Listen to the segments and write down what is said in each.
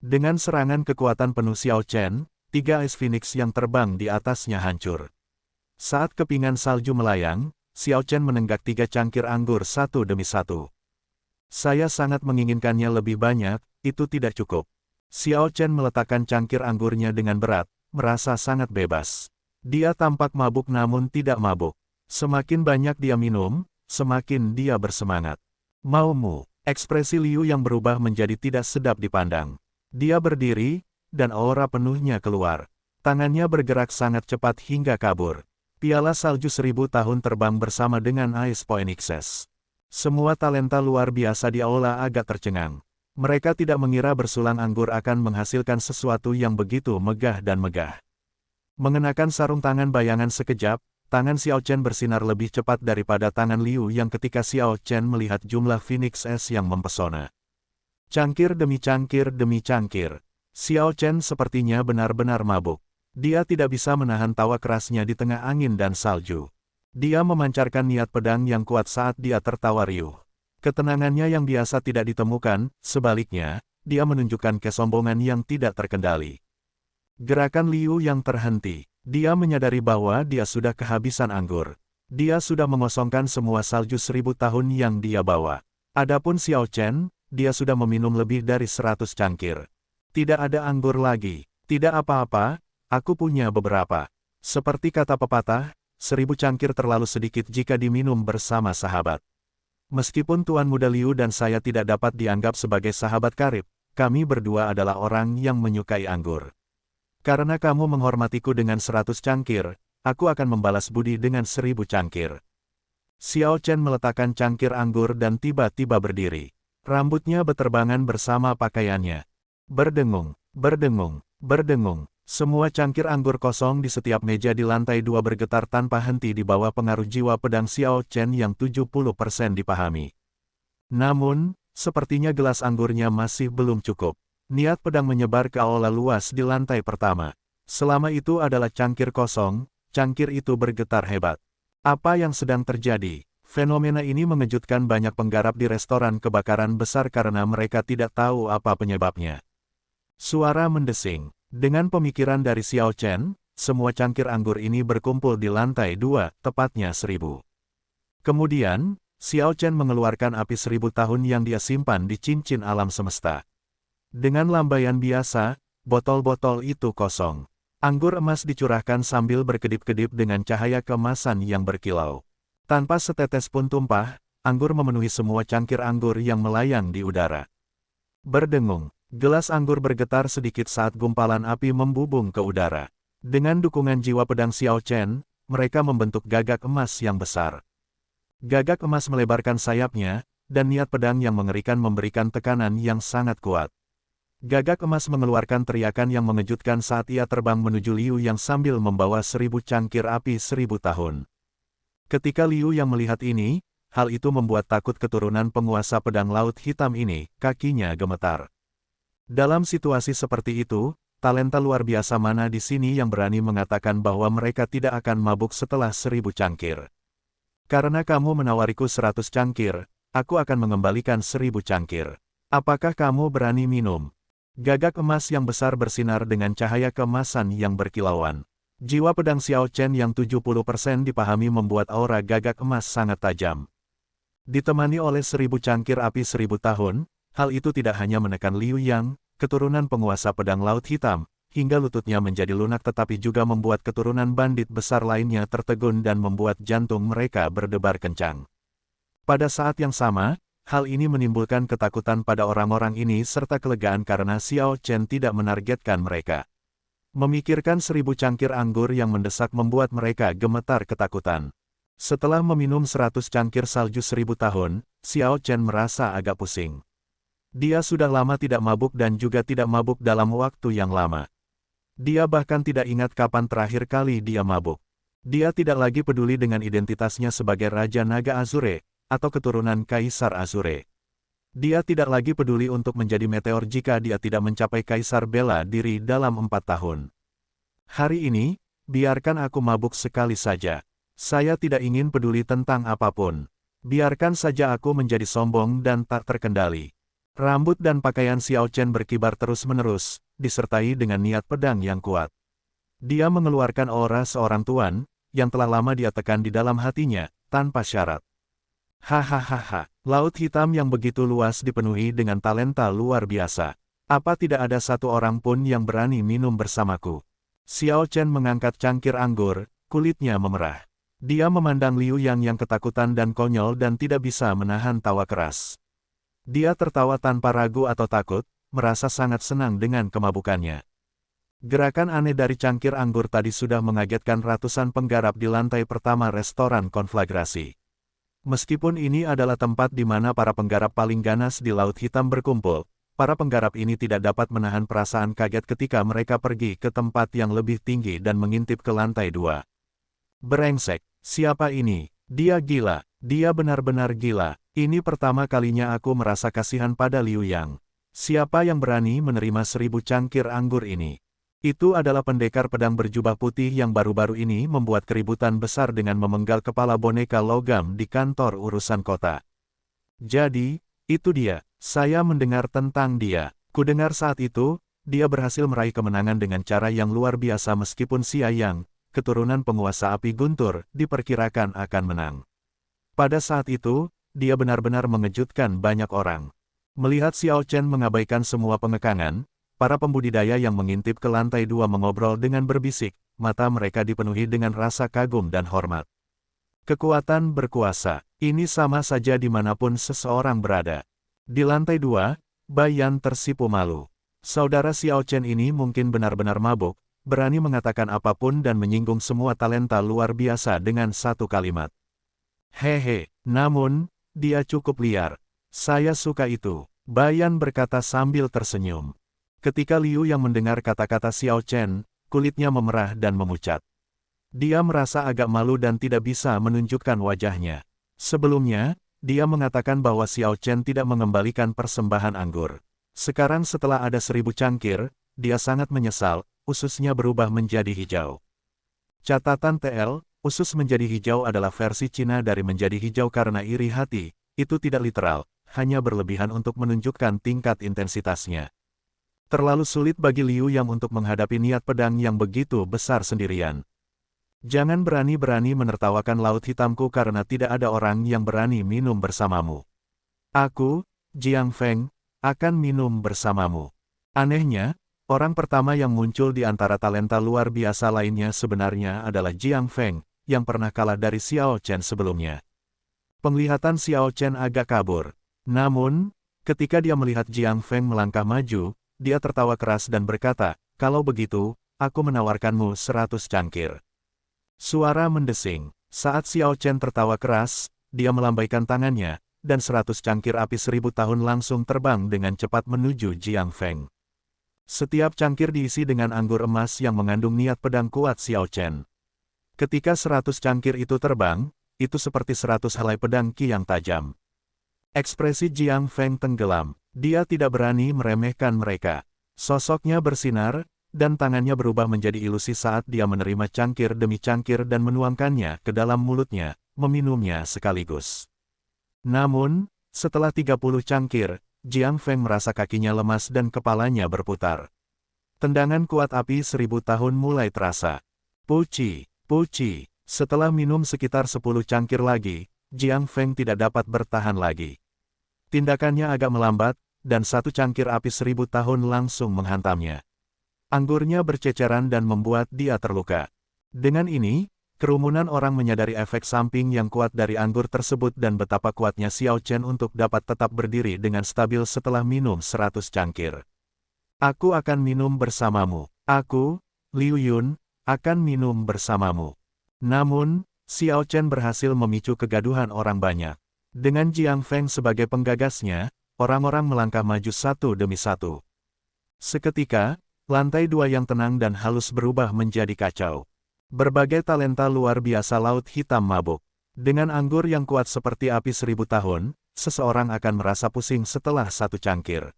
Dengan serangan kekuatan penuh Xiao Chen, 3 Ice Phoenix yang terbang di atasnya hancur. Saat kepingan salju melayang, Xiao Chen menenggak 3 cangkir anggur satu demi satu. Saya sangat menginginkannya lebih banyak, itu tidak cukup. Xiao Chen meletakkan cangkir anggurnya dengan berat, merasa sangat bebas. Dia tampak mabuk namun tidak mabuk. Semakin banyak dia minum, semakin dia bersemangat. Maumu, ekspresi Liu yang berubah menjadi tidak sedap dipandang. Dia berdiri, dan aura penuhnya keluar. Tangannya bergerak sangat cepat hingga kabur. Piala salju 1000 tahun terbang bersama dengan Ice Phoenixes. Semua talenta luar biasa di aula agak tercengang. Mereka tidak mengira bersulang anggur akan menghasilkan sesuatu yang begitu megah dan megah. Mengenakan sarung tangan bayangan sekejap, tangan Xiao Chen bersinar lebih cepat daripada tangan Liu yang ketika Xiao Chen melihat jumlah Phoenix Es yang mempesona. Cangkir demi cangkir demi cangkir. Xiao Chen sepertinya benar-benar mabuk. Dia tidak bisa menahan tawa kerasnya di tengah angin dan salju. Dia memancarkan niat pedang yang kuat saat dia tertawa riuh. Ketenangannya yang biasa tidak ditemukan, sebaliknya, dia menunjukkan kesombongan yang tidak terkendali. Gerakan Liu yang terhenti. Dia menyadari bahwa dia sudah kehabisan anggur. Dia sudah mengosongkan semua salju 1000 tahun yang dia bawa. Adapun Xiao Chen, dia sudah meminum lebih dari 100 cangkir. Tidak ada anggur lagi. Tidak apa-apa, aku punya beberapa. Seperti kata pepatah, 1000 cangkir terlalu sedikit jika diminum bersama sahabat. Meskipun Tuan Muda Liu dan saya tidak dapat dianggap sebagai sahabat karib, kami berdua adalah orang yang menyukai anggur. Karena kamu menghormatiku dengan 100 cangkir, aku akan membalas budi dengan 1000 cangkir. Xiao Chen meletakkan cangkir anggur dan tiba-tiba berdiri. Rambutnya beterbangan bersama pakaiannya. Berdengung, berdengung, berdengung. Semua cangkir anggur kosong di setiap meja di lantai 2 bergetar tanpa henti di bawah pengaruh jiwa pedang Xiao Chen yang 70% dipahami. Namun, sepertinya gelas anggurnya masih belum cukup. Niat pedang menyebar ke aula luas di lantai pertama. Selama itu adalah cangkir kosong, cangkir itu bergetar hebat. Apa yang sedang terjadi? Fenomena ini mengejutkan banyak penggarap di restoran kebakaran besar karena mereka tidak tahu apa penyebabnya. Suara mendesing. Dengan pemikiran dari Xiao Chen, semua cangkir anggur ini berkumpul di lantai 2, tepatnya 1000. Kemudian, Xiao Chen mengeluarkan api 1000 tahun yang dia simpan di cincin alam semesta. Dengan lambaian biasa, botol-botol itu kosong. Anggur emas dicurahkan sambil berkedip-kedip dengan cahaya keemasan yang berkilau. Tanpa setetes pun tumpah, anggur memenuhi semua cangkir anggur yang melayang di udara. Berdengung, gelas anggur bergetar sedikit saat gumpalan api membubung ke udara. Dengan dukungan jiwa pedang Xiao Chen, mereka membentuk gagak emas yang besar. Gagak emas melebarkan sayapnya, dan niat pedang yang mengerikan memberikan tekanan yang sangat kuat. Gagak emas mengeluarkan teriakan yang mengejutkan saat ia terbang menuju Liu yang sambil membawa 1000 cangkir api 1000 tahun. Ketika Liu yang melihat ini, hal itu membuat takut keturunan penguasa pedang laut hitam ini, kakinya gemetar. Dalam situasi seperti itu, talenta luar biasa mana di sini yang berani mengatakan bahwa mereka tidak akan mabuk setelah 1000 cangkir. Karena kamu menawariku 100 cangkir, aku akan mengembalikan 1000 cangkir. Apakah kamu berani minum? Gagak emas yang besar bersinar dengan cahaya keemasan yang berkilauan. Jiwa pedang Xiao Chen yang 70% dipahami membuat aura gagak emas sangat tajam. Ditemani oleh 1000 cangkir api 1000 tahun, hal itu tidak hanya menekan Liu Yang, keturunan penguasa pedang laut hitam, hingga lututnya menjadi lunak tetapi juga membuat keturunan bandit besar lainnya tertegun dan membuat jantung mereka berdebar kencang. Pada saat yang sama, hal ini menimbulkan ketakutan pada orang-orang ini serta kelegaan karena Xiao Chen tidak menargetkan mereka. Memikirkan 1000 cangkir anggur yang mendesak membuat mereka gemetar ketakutan. Setelah meminum 100 cangkir salju 1000 tahun, Xiao Chen merasa agak pusing. Dia sudah lama tidak mabuk dan juga tidak mabuk dalam waktu yang lama. Dia bahkan tidak ingat kapan terakhir kali dia mabuk. Dia tidak lagi peduli dengan identitasnya sebagai Raja Naga Azure, atau keturunan Kaisar Azure. Dia tidak lagi peduli untuk menjadi meteor jika dia tidak mencapai Kaisar bela diri dalam 4 tahun. Hari ini, biarkan aku mabuk sekali saja. Saya tidak ingin peduli tentang apapun. Biarkan saja aku menjadi sombong dan tak terkendali. Rambut dan pakaian Xiao Chen berkibar terus-menerus, disertai dengan niat pedang yang kuat. Dia mengeluarkan aura seorang tuan, yang telah lama dia tekan di dalam hatinya, tanpa syarat. Hahaha, laut hitam yang begitu luas dipenuhi dengan talenta luar biasa. Apa tidak ada satu orang pun yang berani minum bersamaku? Xiao Chen mengangkat cangkir anggur, kulitnya memerah. Dia memandang Liu Yang ketakutan dan konyol dan tidak bisa menahan tawa keras. Dia tertawa tanpa ragu atau takut, merasa sangat senang dengan kemabukannya. Gerakan aneh dari cangkir anggur tadi sudah mengagetkan ratusan penggarap di lantai pertama restoran konflagrasi. Meskipun ini adalah tempat di mana para penggarap paling ganas di Laut Hitam berkumpul, para penggarap ini tidak dapat menahan perasaan kaget ketika mereka pergi ke tempat yang lebih tinggi dan mengintip ke lantai 2. Brengsek, siapa ini? Dia gila, dia benar-benar gila. Ini pertama kalinya aku merasa kasihan pada Liu Yang. Siapa yang berani menerima 1000 cangkir anggur ini? Itu adalah pendekar pedang berjubah putih yang baru-baru ini membuat keributan besar dengan memenggal kepala boneka logam di kantor urusan kota. Jadi, itu dia, saya mendengar tentang dia. Kudengar saat itu, dia berhasil meraih kemenangan dengan cara yang luar biasa meskipun Xia Yang, keturunan penguasa api guntur, diperkirakan akan menang. Pada saat itu, dia benar-benar mengejutkan banyak orang. Melihat Xiao Chen mengabaikan semua pengekangan, para pembudidaya yang mengintip ke lantai 2 mengobrol dengan berbisik, mata mereka dipenuhi dengan rasa kagum dan hormat. Kekuatan berkuasa, ini sama saja dimanapun seseorang berada. Di lantai 2, Bai Yan tersipu malu. Saudara Xiao Chen ini mungkin benar-benar mabuk, berani mengatakan apapun dan menyinggung semua talenta luar biasa dengan satu kalimat. Hehe, namun, dia cukup liar. Saya suka itu, Bai Yan berkata sambil tersenyum. Ketika Liu yang mendengar kata-kata Xiao Chen, kulitnya memerah dan memucat. Dia merasa agak malu dan tidak bisa menunjukkan wajahnya. Sebelumnya, dia mengatakan bahwa Xiao Chen tidak mengembalikan persembahan anggur. Sekarang setelah ada 1000 cangkir, dia sangat menyesal, ususnya berubah menjadi hijau. Catatan TL, usus menjadi hijau adalah versi Cina dari menjadi hijau karena iri hati, itu tidak literal, hanya berlebihan untuk menunjukkan tingkat intensitasnya. Terlalu sulit bagi Liu Yang untuk menghadapi niat pedang yang begitu besar sendirian. Jangan berani-berani menertawakan laut hitamku karena tidak ada orang yang berani minum bersamamu. Aku, Jiang Feng, akan minum bersamamu. Anehnya, orang pertama yang muncul di antara talenta luar biasa lainnya sebenarnya adalah Jiang Feng, yang pernah kalah dari Xiao Chen sebelumnya. Penglihatan Xiao Chen agak kabur. Namun, ketika dia melihat Jiang Feng melangkah maju, dia tertawa keras dan berkata, kalau begitu, aku menawarkanmu 100 cangkir. Suara mendesing. Saat Xiao Chen tertawa keras, dia melambaikan tangannya, dan 100 cangkir api 1000 tahun langsung terbang dengan cepat menuju Jiang Feng. Setiap cangkir diisi dengan anggur emas yang mengandung niat pedang kuat Xiao Chen. Ketika 100 cangkir itu terbang, itu seperti 100 helai pedang ki yang tajam. Ekspresi Jiang Feng tenggelam, dia tidak berani meremehkan mereka. Sosoknya bersinar, dan tangannya berubah menjadi ilusi saat dia menerima cangkir demi cangkir dan menuangkannya ke dalam mulutnya, meminumnya sekaligus. Namun, setelah 30 cangkir, Jiang Feng merasa kakinya lemas dan kepalanya berputar. Tendangan kuat api 1000 tahun mulai terasa. Puci. Setelah minum sekitar 10 cangkir lagi, Jiang Feng tidak dapat bertahan lagi. Tindakannya agak melambat, dan 1 cangkir api 1000 tahun langsung menghantamnya. Anggurnya berceceran dan membuat dia terluka. Dengan ini, kerumunan orang menyadari efek samping yang kuat dari anggur tersebut dan betapa kuatnya Xiao Chen untuk dapat tetap berdiri dengan stabil setelah minum 100 cangkir. Aku akan minum bersamamu. Aku, Liu Yun, akan minum bersamamu. Namun, Xiao Chen berhasil memicu kegaduhan orang banyak. Dengan Jiang Feng sebagai penggagasnya, orang-orang melangkah maju satu demi satu. Seketika, lantai 2 yang tenang dan halus berubah menjadi kacau. Berbagai talenta luar biasa laut hitam mabuk. Dengan anggur yang kuat seperti api 1000 tahun, seseorang akan merasa pusing setelah 1 cangkir.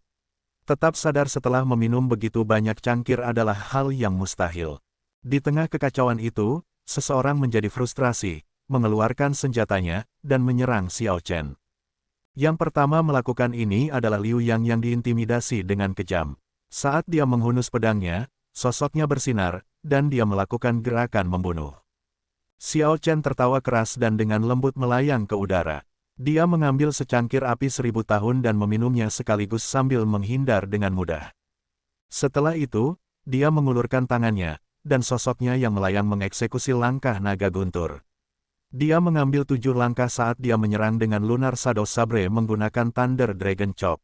Tetap sadar setelah meminum begitu banyak cangkir adalah hal yang mustahil. Di tengah kekacauan itu, seseorang menjadi frustrasi, mengeluarkan senjatanya, dan menyerang Xiao Chen. Yang pertama melakukan ini adalah Liu Yang diintimidasi dengan kejam. Saat dia menghunus pedangnya, sosoknya bersinar, dan dia melakukan gerakan membunuh. Xiao Chen tertawa keras dan dengan lembut melayang ke udara. Dia mengambil secangkir api 1000 tahun dan meminumnya sekaligus sambil menghindar dengan mudah. Setelah itu, dia mengulurkan tangannya, dan sosoknya yang melayang mengeksekusi langkah naga guntur. Dia mengambil 7 langkah saat dia menyerang dengan Lunar Shadow Sabre menggunakan Thunder Dragon Chop.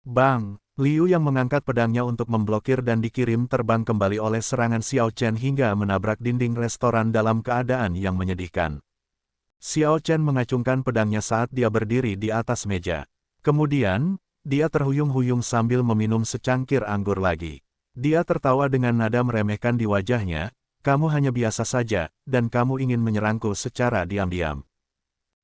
Bang! Liu yang mengangkat pedangnya untuk memblokir dan dikirim terbang kembali oleh serangan Xiao Chen hingga menabrak dinding restoran dalam keadaan yang menyedihkan. Xiao Chen mengacungkan pedangnya saat dia berdiri di atas meja. Kemudian, dia terhuyung-huyung sambil meminum secangkir anggur lagi. Dia tertawa dengan nada meremehkan di wajahnya, "Kamu hanya biasa saja, dan kamu ingin menyerangku secara diam-diam."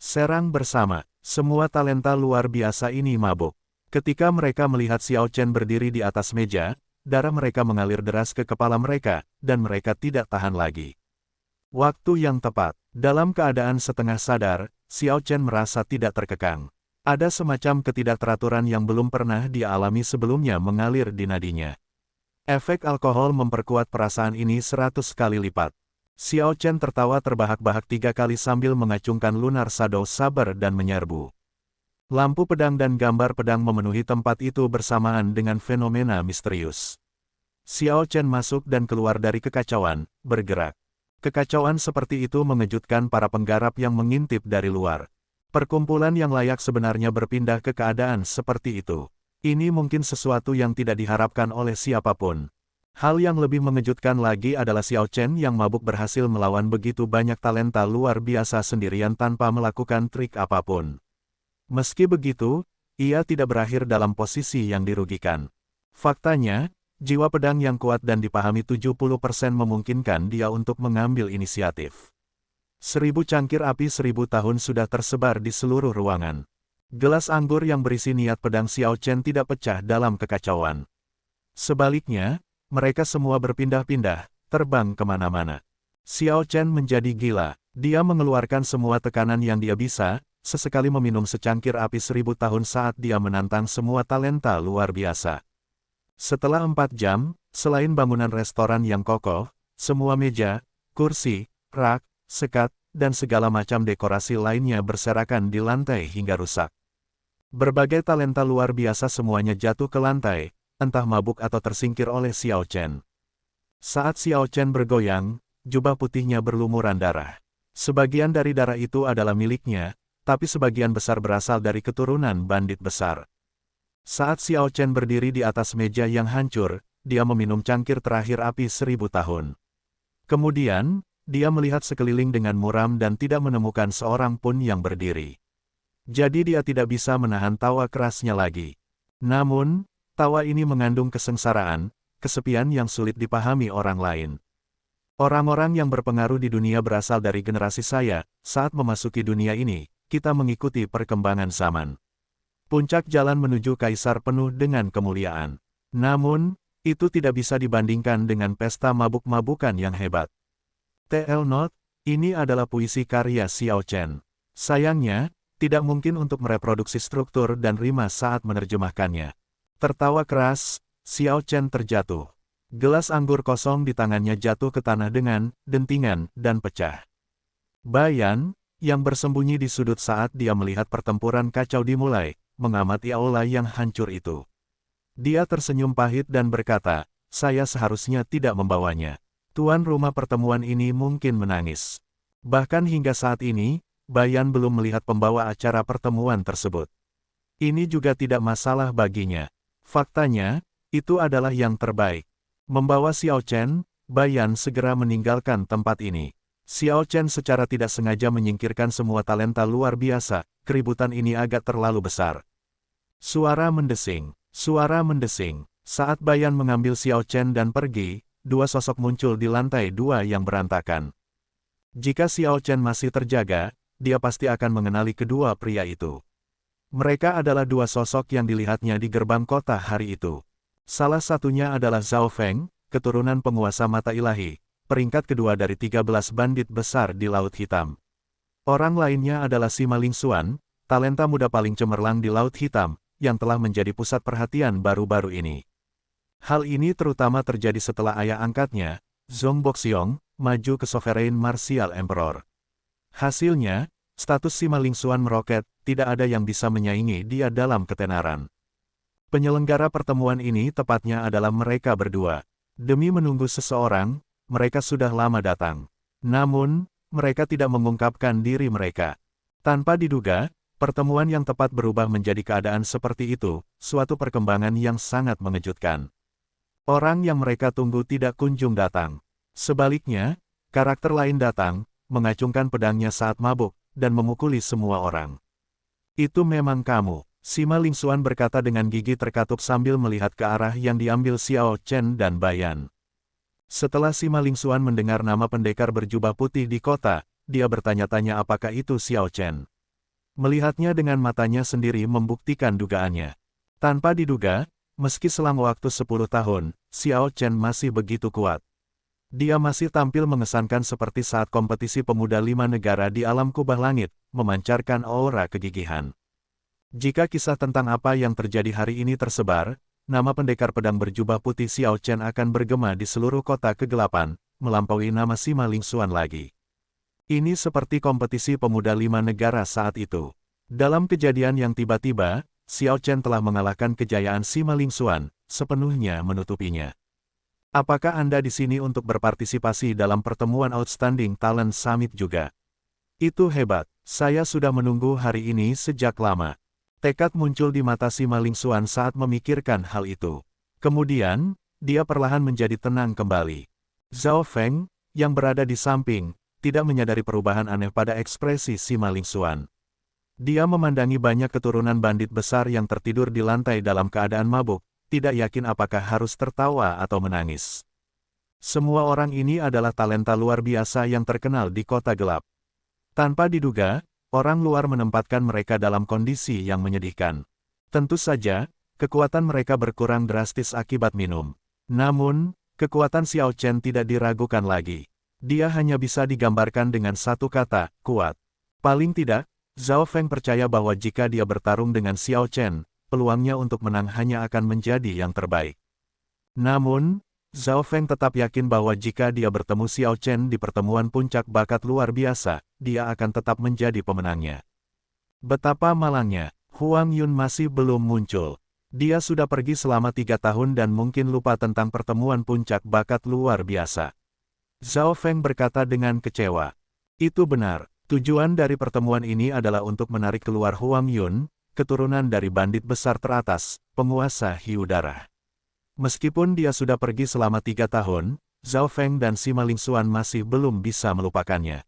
Serang bersama, semua talenta luar biasa ini mabuk. Ketika mereka melihat Xiao Chen berdiri di atas meja, darah mereka mengalir deras ke kepala mereka, dan mereka tidak tahan lagi. Waktu yang tepat, dalam keadaan setengah sadar, Xiao Chen merasa tidak terkekang. Ada semacam ketidakteraturan yang belum pernah dia alami sebelumnya mengalir di nadinya. Efek alkohol memperkuat perasaan ini 100 kali lipat. Xiao Chen tertawa terbahak-bahak 3 kali sambil mengacungkan Lunar Shadow Saber dan menyerbu. Lampu pedang dan gambar pedang memenuhi tempat itu bersamaan dengan fenomena misterius. Xiao Chen masuk dan keluar dari kekacauan, bergerak. Kekacauan seperti itu mengejutkan para penggarap yang mengintip dari luar. Perkumpulan yang layak sebenarnya berpindah ke keadaan seperti itu. Ini mungkin sesuatu yang tidak diharapkan oleh siapapun. Hal yang lebih mengejutkan lagi adalah Xiao Chen yang mabuk berhasil melawan begitu banyak talenta luar biasa sendirian tanpa melakukan trik apapun. Meski begitu, ia tidak berakhir dalam posisi yang dirugikan. Faktanya, jiwa pedang yang kuat dan dipahami 70% memungkinkan dia untuk mengambil inisiatif. 1000 cangkir api 1000 tahun sudah tersebar di seluruh ruangan. Gelas anggur yang berisi niat pedang Xiao Chen tidak pecah dalam kekacauan. Sebaliknya, mereka semua berpindah-pindah, terbang kemana-mana. Xiao Chen menjadi gila. Dia mengeluarkan semua tekanan yang dia bisa, sesekali meminum secangkir api 1000 tahun saat dia menantang semua talenta luar biasa. Setelah 4 jam, selain bangunan restoran yang kokoh, semua meja, kursi, rak, sekat, dan segala macam dekorasi lainnya berserakan di lantai hingga rusak. Berbagai talenta luar biasa semuanya jatuh ke lantai, entah mabuk atau tersingkir oleh Xiao Chen. Saat Xiao Chen bergoyang, jubah putihnya berlumuran darah. Sebagian dari darah itu adalah miliknya, tapi sebagian besar berasal dari keturunan bandit besar. Saat Xiao Chen berdiri di atas meja yang hancur, dia meminum cangkir terakhir api 1000 tahun. Kemudian, dia melihat sekeliling dengan muram dan tidak menemukan seorang pun yang berdiri. Jadi dia tidak bisa menahan tawa kerasnya lagi. Namun, tawa ini mengandung kesengsaraan, kesepian yang sulit dipahami orang lain. Orang-orang yang berpengaruh di dunia berasal dari generasi saya, saat memasuki dunia ini, kita mengikuti perkembangan zaman. Puncak jalan menuju kaisar penuh dengan kemuliaan. Namun, itu tidak bisa dibandingkan dengan pesta mabuk-mabukan yang hebat. TL Note, ini adalah puisi karya Xiao Chen. Sayangnya, tidak mungkin untuk mereproduksi struktur dan rima saat menerjemahkannya. Tertawa keras, Xiao Chen terjatuh. Gelas anggur kosong di tangannya jatuh ke tanah dengan dentingan dan pecah. Bayan, yang bersembunyi di sudut saat dia melihat pertempuran kacau dimulai, mengamati aula yang hancur itu. Dia tersenyum pahit dan berkata, "Saya seharusnya tidak membawanya. Tuan rumah pertemuan ini mungkin menangis." Bahkan hingga saat ini, Bayan belum melihat pembawa acara pertemuan tersebut. Ini juga tidak masalah baginya. Faktanya, itu adalah yang terbaik. Membawa Xiao Chen, Bayan segera meninggalkan tempat ini. Xiao Chen secara tidak sengaja menyingkirkan semua talenta luar biasa, keributan ini agak terlalu besar. Suara mendesing. Saat Bayan mengambil Xiao Chen dan pergi, dua sosok muncul di lantai 2 yang berantakan. Jika Xiao Chen masih terjaga, dia pasti akan mengenali kedua pria itu. Mereka adalah dua sosok yang dilihatnya di gerbang kota hari itu. Salah satunya adalah Zhao Feng, keturunan penguasa mata ilahi, peringkat kedua dari 13 bandit besar di Laut Hitam. Orang lainnya adalah Sima Lingxuan, talenta muda paling cemerlang di Laut Hitam, yang telah menjadi pusat perhatian baru-baru ini. Hal ini terutama terjadi setelah ayah angkatnya, Zhong Boxiong, maju ke Sovereign Martial Emperor. Hasilnya, status Sima Lingxuan meroket, tidak ada yang bisa menyaingi dia dalam ketenaran. Penyelenggara pertemuan ini tepatnya adalah mereka berdua. Demi menunggu seseorang, mereka sudah lama datang. Namun, mereka tidak mengungkapkan diri mereka. Tanpa diduga, pertemuan yang tepat berubah menjadi keadaan seperti itu, suatu perkembangan yang sangat mengejutkan. Orang yang mereka tunggu tidak kunjung datang. Sebaliknya, karakter lain datang, mengacungkan pedangnya saat mabuk, dan memukuli semua orang. Itu memang kamu, Sima Lingxuan berkata dengan gigi terkatup sambil melihat ke arah yang diambil Xiao Chen dan Bayan. Setelah Sima Lingxuan mendengar nama pendekar berjubah putih di kota, dia bertanya-tanya apakah itu Xiao Chen. Melihatnya dengan matanya sendiri membuktikan dugaannya. Tanpa diduga, meski selang waktu 10 tahun, Xiao Chen masih begitu kuat. Dia masih tampil mengesankan seperti saat kompetisi pemuda 5 negara di alam kubah langit, memancarkan aura kegigihan. Jika kisah tentang apa yang terjadi hari ini tersebar, nama pendekar pedang berjubah putih Xiao Chen akan bergema di seluruh kota kegelapan, melampaui nama Sima Lingxuan lagi. Ini seperti kompetisi pemuda 5 negara saat itu. Dalam kejadian yang tiba-tiba, Xiao Chen telah mengalahkan kejayaan Sima Lingxuan, sepenuhnya menutupinya. Apakah Anda di sini untuk berpartisipasi dalam pertemuan Outstanding Talent Summit juga? Itu hebat, saya sudah menunggu hari ini sejak lama. Tekad muncul di mata Sima Lingxuan saat memikirkan hal itu. Kemudian, dia perlahan menjadi tenang kembali. Zhao Feng, yang berada di samping, tidak menyadari perubahan aneh pada ekspresi Sima Lingxuan. Dia memandangi banyak keturunan bandit besar yang tertidur di lantai dalam keadaan mabuk, tidak yakin apakah harus tertawa atau menangis. Semua orang ini adalah talenta luar biasa yang terkenal di kota gelap. Tanpa diduga, orang luar menempatkan mereka dalam kondisi yang menyedihkan. Tentu saja, kekuatan mereka berkurang drastis akibat minum. Namun, kekuatan Xiao Chen tidak diragukan lagi. Dia hanya bisa digambarkan dengan satu kata, kuat. Paling tidak, Zhao Feng percaya bahwa jika dia bertarung dengan Xiao Chen, peluangnya untuk menang hanya akan menjadi yang terbaik. Namun, Zhao Feng tetap yakin bahwa jika dia bertemu Xiao Chen di pertemuan puncak bakat luar biasa, dia akan tetap menjadi pemenangnya. Betapa malangnya, Huang Yun masih belum muncul. Dia sudah pergi selama 3 tahun dan mungkin lupa tentang pertemuan puncak bakat luar biasa. Zhao Feng berkata dengan kecewa. Itu benar, tujuan dari pertemuan ini adalah untuk menarik keluar Huang Yun, keturunan dari bandit besar teratas, penguasa hiu darah. Meskipun dia sudah pergi selama 3 tahun, Zhao Feng dan Sima Lingxuan masih belum bisa melupakannya.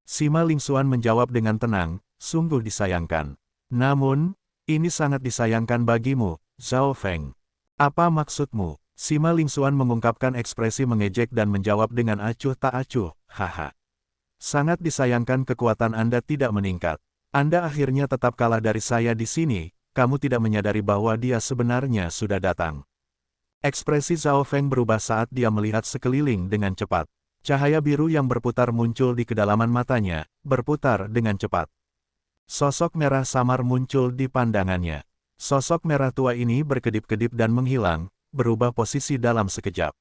Sima Lingxuan menjawab dengan tenang, sungguh disayangkan. Namun, ini sangat disayangkan bagimu, Zhao Feng. Apa maksudmu? Sima Lingxuan mengungkapkan ekspresi mengejek dan menjawab dengan acuh tak acuh, haha. Sangat disayangkan kekuatan Anda tidak meningkat. Anda akhirnya tetap kalah dari saya di sini, kamu tidak menyadari bahwa dia sebenarnya sudah datang. Ekspresi Zhao Feng berubah saat dia melihat sekeliling dengan cepat. Cahaya biru yang berputar muncul di kedalaman matanya, berputar dengan cepat. Sosok merah samar muncul di pandangannya. Sosok merah tua ini berkedip-kedip dan menghilang, berubah posisi dalam sekejap.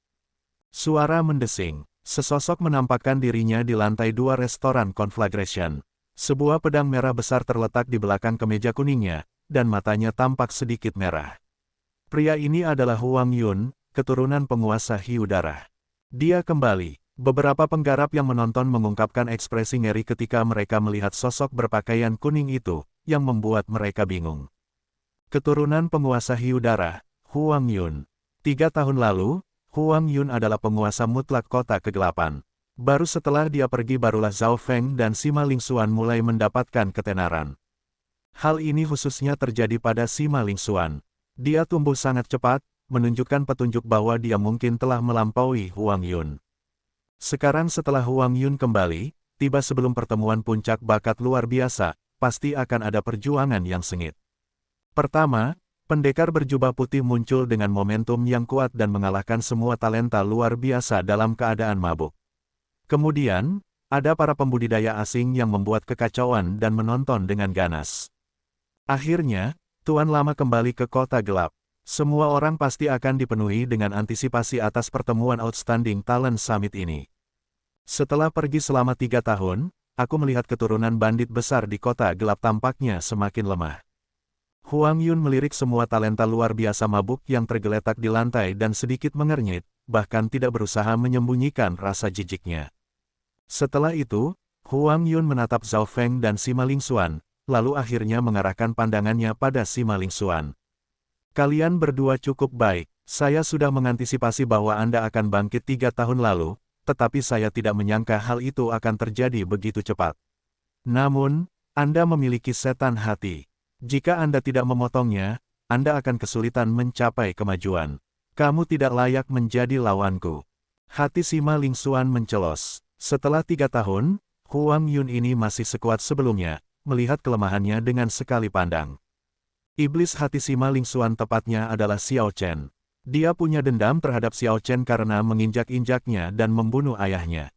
Suara mendesing. Sesosok menampakkan dirinya di lantai 2 restoran Conflagration. Sebuah pedang merah besar terletak di belakang kemeja kuningnya, dan matanya tampak sedikit merah. Pria ini adalah Huang Yun, keturunan penguasa hiu darah. Dia kembali. Beberapa penggarap yang menonton mengungkapkan ekspresi ngeri ketika mereka melihat sosok berpakaian kuning itu, yang membuat mereka bingung. Keturunan penguasa hiu darah, Huang Yun. 3 tahun lalu, Huang Yun adalah penguasa mutlak kota kegelapan. Baru setelah dia pergi barulah Zhao Feng dan Sima Lingxuan mulai mendapatkan ketenaran. Hal ini khususnya terjadi pada Sima Lingxuan. Dia tumbuh sangat cepat, menunjukkan petunjuk bahwa dia mungkin telah melampaui Huang Yun. Sekarang setelah Huang Yun kembali, tiba sebelum pertemuan puncak bakat luar biasa, pasti akan ada perjuangan yang sengit. Pertama, pendekar berjubah putih muncul dengan momentum yang kuat dan mengalahkan semua talenta luar biasa dalam keadaan mabuk. Kemudian, ada para pembudidaya asing yang membuat kekacauan dan menonton dengan ganas. Akhirnya, Tuan Lama kembali ke kota gelap. Semua orang pasti akan dipenuhi dengan antisipasi atas pertemuan Outstanding Talent Summit ini. Setelah pergi selama 3 tahun, aku melihat keturunan bandit besar di kota gelap tampaknya semakin lemah. Huang Yun melirik semua talenta luar biasa mabuk yang tergeletak di lantai dan sedikit mengernyit, bahkan tidak berusaha menyembunyikan rasa jijiknya. Setelah itu, Huang Yun menatap Zhao Feng dan Sima Lingxuan, lalu akhirnya mengarahkan pandangannya pada Sima Lingxuan. Kalian berdua cukup baik, saya sudah mengantisipasi bahwa Anda akan bangkit 3 tahun lalu, tetapi saya tidak menyangka hal itu akan terjadi begitu cepat. Namun, Anda memiliki setan hati. Jika Anda tidak memotongnya, Anda akan kesulitan mencapai kemajuan. Kamu tidak layak menjadi lawanku. Hati Sima Lingxuan mencelos. Setelah 3 tahun, Huang Yun ini masih sekuat sebelumnya, melihat kelemahannya dengan sekali pandang. Iblis hati Sima Lingxuan tepatnya adalah Xiao Chen. Dia punya dendam terhadap Xiao Chen karena menginjak-injaknya dan membunuh ayahnya.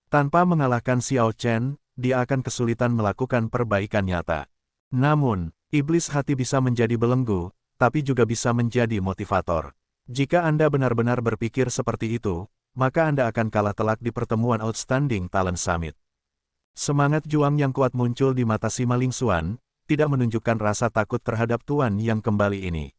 Tanpa mengalahkan Xiao Chen, dia akan kesulitan melakukan perbaikan nyata. Namun, iblis hati bisa menjadi belenggu, tapi juga bisa menjadi motivator. Jika Anda benar-benar berpikir seperti itu, maka Anda akan kalah telak di pertemuan Outstanding Talent Summit. Semangat juang yang kuat muncul di mata Sima Lingxuan, tidak menunjukkan rasa takut terhadap tuan yang kembali ini.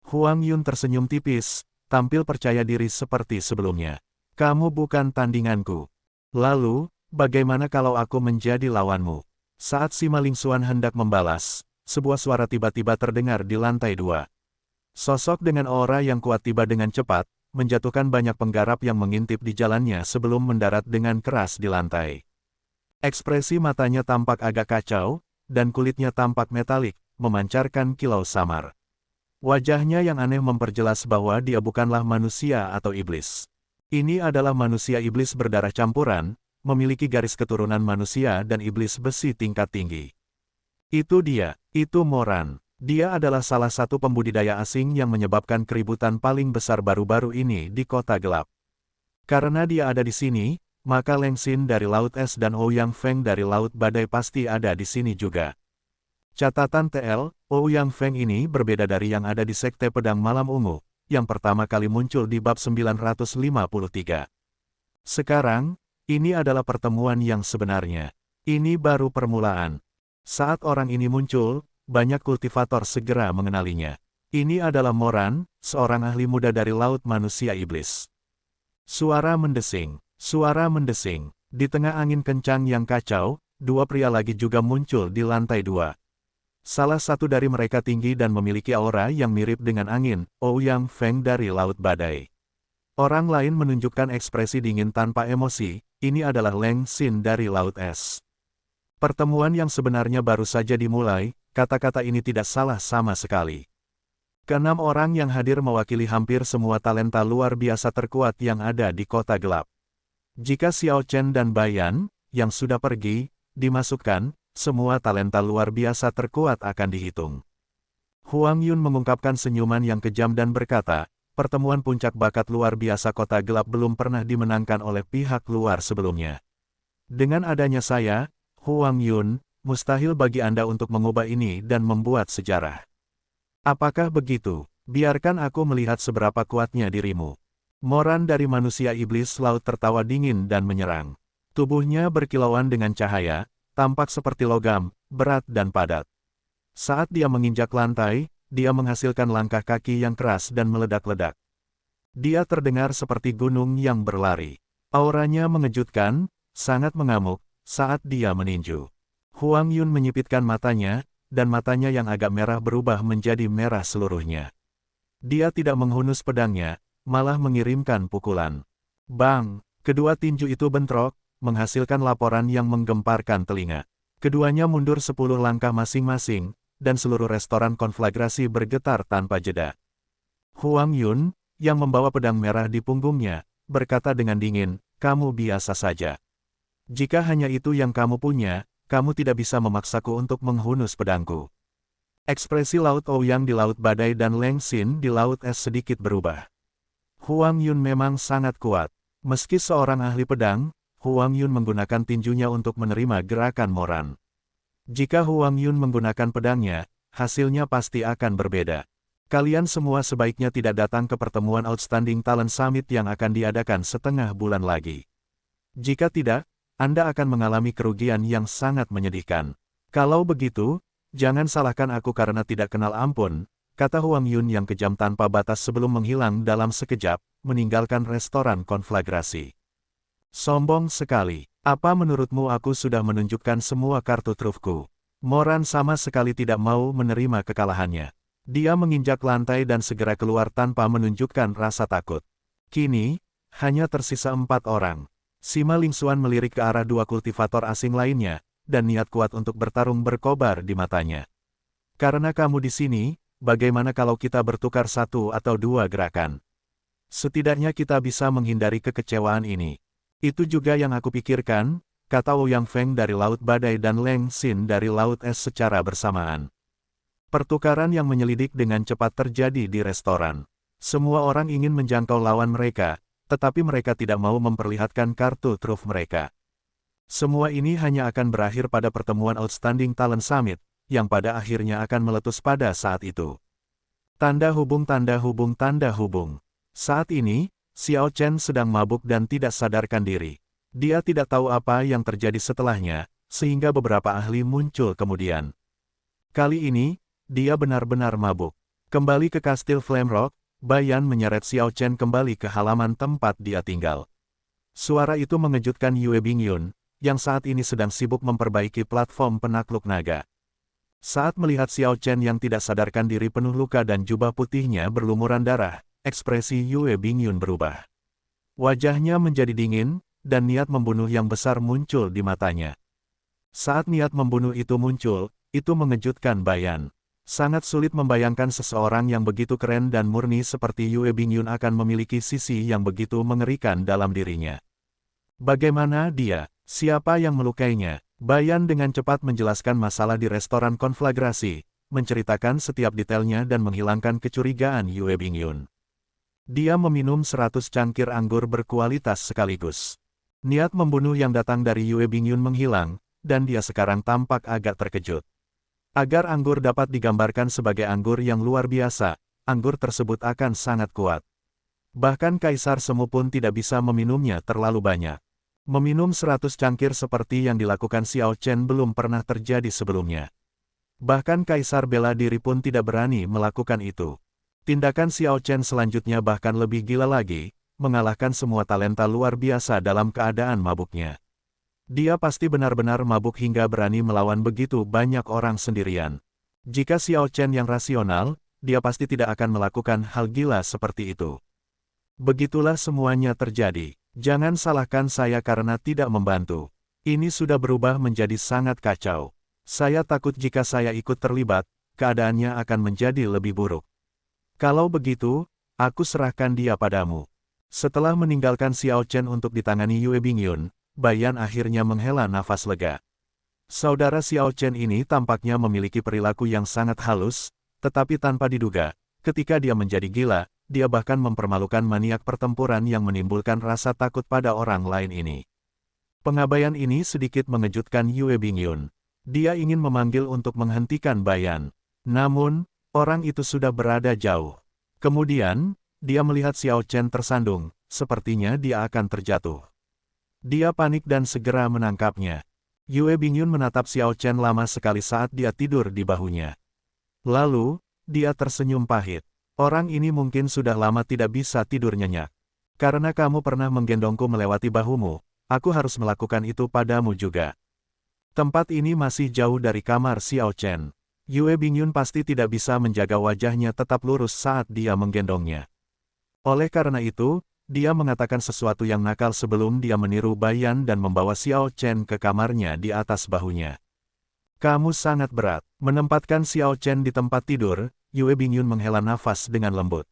Huang Yun tersenyum tipis, tampil percaya diri seperti sebelumnya. Kamu bukan tandinganku. Lalu, bagaimana kalau aku menjadi lawanmu? Saat Sima Lingxuan hendak membalas, sebuah suara tiba-tiba terdengar di lantai 2. Sosok dengan aura yang kuat tiba dengan cepat, menjatuhkan banyak penggarap yang mengintip di jalannya sebelum mendarat dengan keras di lantai. Ekspresi matanya tampak agak kacau, dan kulitnya tampak metalik, memancarkan kilau samar. Wajahnya yang aneh memperjelas bahwa dia bukanlah manusia atau iblis. Ini adalah manusia iblis berdarah campuran, memiliki garis keturunan manusia dan iblis besi tingkat tinggi. Itu dia, itu Moran. Dia adalah salah satu pembudidaya asing yang menyebabkan keributan paling besar baru-baru ini di kota gelap. Karena dia ada di sini, maka Leng Xin dari Laut Es dan Ouyang Feng dari Laut Badai pasti ada di sini juga. Catatan TL, Ouyang Feng ini berbeda dari yang ada di Sekte Pedang Malam Ungu, yang pertama kali muncul di bab 953. Sekarang, ini adalah pertemuan yang sebenarnya. Ini baru permulaan. Saat orang ini muncul, banyak kultivator segera mengenalinya. Ini adalah Moran, seorang ahli muda dari Laut Manusia Iblis. Suara mendesing. Di tengah angin kencang yang kacau, 2 pria lagi juga muncul di lantai 2. Salah satu dari mereka tinggi dan memiliki aura yang mirip dengan angin, Ouyang Feng dari Laut Badai. Orang lain menunjukkan ekspresi dingin tanpa emosi, ini adalah Leng Xin dari Laut Es. Pertemuan yang sebenarnya baru saja dimulai, kata-kata ini tidak salah sama sekali. Keenam orang yang hadir mewakili hampir semua talenta luar biasa terkuat yang ada di kota gelap. Jika Xiao Chen dan Bayan, yang sudah pergi, dimasukkan, semua talenta luar biasa terkuat akan dihitung. Huang Yun mengungkapkan senyuman yang kejam dan berkata, pertemuan puncak bakat luar biasa kota gelap belum pernah dimenangkan oleh pihak luar sebelumnya. Dengan adanya saya, Huang Yun, mustahil bagi Anda untuk mengubah ini dan membuat sejarah. Apakah begitu? Biarkan aku melihat seberapa kuatnya dirimu. Moran dari manusia iblis laut tertawa dingin dan menyerang. Tubuhnya berkilauan dengan cahaya, tampak seperti logam, berat dan padat. Saat dia menginjak lantai, dia menghasilkan langkah kaki yang keras dan meledak-ledak. Dia terdengar seperti gunung yang berlari. Auranya mengejutkan, sangat mengamuk, saat dia meninju. Huang Yun menyipitkan matanya, dan matanya yang agak merah berubah menjadi merah seluruhnya. Dia tidak menghunus pedangnya, malah mengirimkan pukulan. Bang! Kedua tinju itu bentrok, menghasilkan laporan yang menggemparkan telinga. Keduanya mundur 10 langkah masing-masing, dan seluruh restoran konflagrasi bergetar tanpa jeda. Huang Yun, yang membawa pedang merah di punggungnya, berkata dengan dingin, kamu biasa saja. Jika hanya itu yang kamu punya, kamu tidak bisa memaksaku untuk menghunus pedangku. Ekspresi Laut Ouyang di Laut Badai dan Leng Xin di Laut Es sedikit berubah. Huang Yun memang sangat kuat. Meski seorang ahli pedang, Huang Yun menggunakan tinjunya untuk menerima gerakan Moran. Jika Huang Yun menggunakan pedangnya, hasilnya pasti akan berbeda. Kalian semua sebaiknya tidak datang ke pertemuan Outstanding Talent Summit yang akan diadakan setengah bulan lagi. Jika tidak, Anda akan mengalami kerugian yang sangat menyedihkan. Kalau begitu, jangan salahkan aku karena tidak kenal ampun, kata Huang Yun yang kejam tanpa batas sebelum menghilang dalam sekejap, meninggalkan restoran konflagrasi. Sombong sekali. Apa menurutmu aku sudah menunjukkan semua kartu trufku? Moran sama sekali tidak mau menerima kekalahannya. Dia menginjak lantai dan segera keluar tanpa menunjukkan rasa takut. Kini, hanya tersisa 4 orang. Sima Lingxuan melirik ke arah 2 kultivator asing lainnya, dan niat kuat untuk bertarung berkobar di matanya. Karena kamu di sini, bagaimana kalau kita bertukar 1 atau 2 gerakan? Setidaknya kita bisa menghindari kekecewaan ini. Itu juga yang aku pikirkan, kata Ouyang Feng dari Laut Badai dan Leng Xin dari Laut Es secara bersamaan. Pertukaran yang menyelidik dengan cepat terjadi di restoran. Semua orang ingin menjangkau lawan mereka, tetapi mereka tidak mau memperlihatkan kartu truf mereka. Semua ini hanya akan berakhir pada pertemuan Outstanding Talent Summit, yang pada akhirnya akan meletus pada saat itu. Tanda hubung tanda hubung tanda hubung. Saat ini, Xiao Chen sedang mabuk dan tidak sadarkan diri. Dia tidak tahu apa yang terjadi setelahnya, sehingga beberapa ahli muncul kemudian. Kali ini, dia benar-benar mabuk. Kembali ke Kastil Flame Rock, Bayan menyeret Xiao Chen kembali ke halaman tempat dia tinggal. Suara itu mengejutkan Yue Bingyun, yang saat ini sedang sibuk memperbaiki platform penakluk naga. Saat melihat Xiao Chen yang tidak sadarkan diri penuh luka dan jubah putihnya berlumuran darah, ekspresi Yue Bingyun berubah. Wajahnya menjadi dingin, dan niat membunuh yang besar muncul di matanya. Saat niat membunuh itu muncul, itu mengejutkan Bayan. Sangat sulit membayangkan seseorang yang begitu keren dan murni seperti Yue Bingyun akan memiliki sisi yang begitu mengerikan dalam dirinya. Bagaimana dia? Siapa yang melukainya? Bayan dengan cepat menjelaskan masalah di restoran konflagrasi, menceritakan setiap detailnya dan menghilangkan kecurigaan Yue Bingyun. Dia meminum 100 cangkir anggur berkualitas sekaligus. Niat membunuh yang datang dari Yue Bingyun menghilang, dan dia sekarang tampak agak terkejut. Agar anggur dapat digambarkan sebagai anggur yang luar biasa, anggur tersebut akan sangat kuat. Bahkan Kaisar Semu pun tidak bisa meminumnya terlalu banyak. Meminum 100 cangkir seperti yang dilakukan Xiao Chen belum pernah terjadi sebelumnya. Bahkan Kaisar bela diri pun tidak berani melakukan itu. Tindakan Xiao Chen selanjutnya bahkan lebih gila lagi, mengalahkan semua talenta luar biasa dalam keadaan mabuknya. Dia pasti benar-benar mabuk hingga berani melawan begitu banyak orang sendirian. Jika Xiao Chen yang rasional, dia pasti tidak akan melakukan hal gila seperti itu. Begitulah semuanya terjadi. Jangan salahkan saya karena tidak membantu. Ini sudah berubah menjadi sangat kacau. Saya takut jika saya ikut terlibat, keadaannya akan menjadi lebih buruk. Kalau begitu, aku serahkan dia padamu. Setelah meninggalkan Xiao Chen untuk ditangani Yue Bingyun, Bayan akhirnya menghela nafas lega. Saudara Xiao Chen ini tampaknya memiliki perilaku yang sangat halus, tetapi tanpa diduga, ketika dia menjadi gila, dia bahkan mempermalukan maniak pertempuran yang menimbulkan rasa takut pada orang lain ini. Pengabaian ini sedikit mengejutkan Yue Bingyun. Dia ingin memanggil untuk menghentikan Bayan. Namun, orang itu sudah berada jauh. Kemudian, dia melihat Xiao Chen tersandung, sepertinya dia akan terjatuh. Dia panik dan segera menangkapnya. Yue Bingyun menatap Xiao Chen lama sekali saat dia tidur di bahunya. Lalu, dia tersenyum pahit. Orang ini mungkin sudah lama tidak bisa tidur nyenyak. Karena kamu pernah menggendongku melewati bahumu, aku harus melakukan itu padamu juga. Tempat ini masih jauh dari kamar Xiao Chen. Yue Bingyun pasti tidak bisa menjaga wajahnya tetap lurus saat dia menggendongnya. Oleh karena itu, dia mengatakan sesuatu yang nakal sebelum dia meniru Bayan dan membawa Xiao Chen ke kamarnya di atas bahunya. Kamu sangat berat. Menempatkan Xiao Chen di tempat tidur, Yue Bingyun menghela nafas dengan lembut.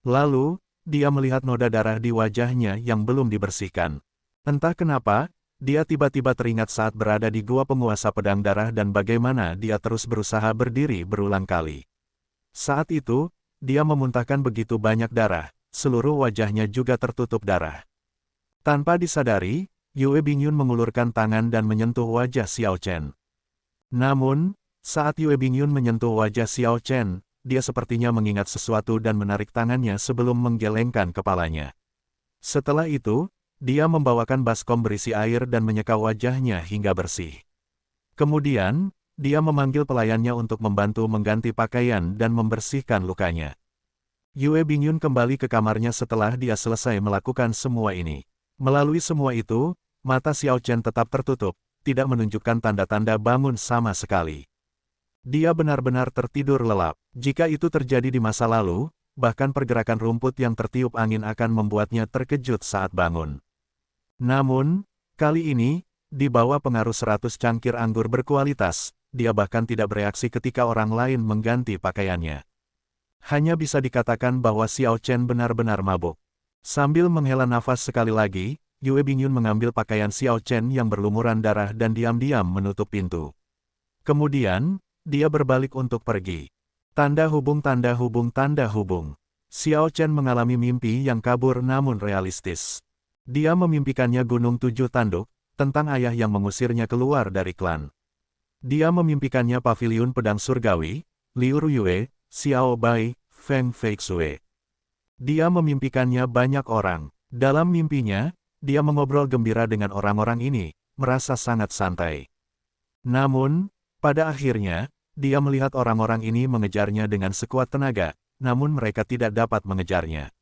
Lalu, dia melihat noda darah di wajahnya yang belum dibersihkan. Entah kenapa, dia tiba-tiba teringat saat berada di gua penguasa pedang darah dan bagaimana dia terus berusaha berdiri berulang kali. Saat itu, dia memuntahkan begitu banyak darah. Seluruh wajahnya juga tertutup darah. Tanpa disadari, Yue Bingyun mengulurkan tangan dan menyentuh wajah Xiao Chen. Namun, Saat Yue Bingyun menyentuh wajah Xiao Chen, dia sepertinya mengingat sesuatu dan menarik tangannya sebelum menggelengkan kepalanya. Setelah itu, dia membawakan baskom berisi air dan menyeka wajahnya hingga bersih. Kemudian, dia memanggil pelayannya untuk membantu mengganti pakaian dan membersihkan lukanya. Yue Bingyun kembali ke kamarnya setelah dia selesai melakukan semua ini. Melalui semua itu, mata Xiao Chen tetap tertutup, tidak menunjukkan tanda-tanda bangun sama sekali. Dia benar-benar tertidur lelap. Jika itu terjadi di masa lalu, bahkan pergerakan rumput yang tertiup angin akan membuatnya terkejut saat bangun. Namun, kali ini, di bawah pengaruh 100 cangkir anggur berkualitas, dia bahkan tidak bereaksi ketika orang lain mengganti pakaiannya. Hanya bisa dikatakan bahwa Xiao Chen benar-benar mabuk. Sambil menghela nafas sekali lagi, Yue Bingyun mengambil pakaian Xiao Chen yang berlumuran darah dan diam-diam menutup pintu. Kemudian, dia berbalik untuk pergi. Tanda hubung tanda hubung tanda hubung. Xiao Chen mengalami mimpi yang kabur namun realistis. Dia memimpikannya Gunung Tujuh Tanduk, tentang ayah yang mengusirnya keluar dari klan. Dia memimpikannya Paviliun Pedang Surgawi, Liu Ruyue, Xiao Bai, Feng Feixue. Dia memimpikannya banyak orang. Dalam mimpinya, dia mengobrol gembira dengan orang-orang ini, merasa sangat santai. Namun, pada akhirnya, dia melihat orang-orang ini mengejarnya dengan sekuat tenaga, namun mereka tidak dapat mengejarnya.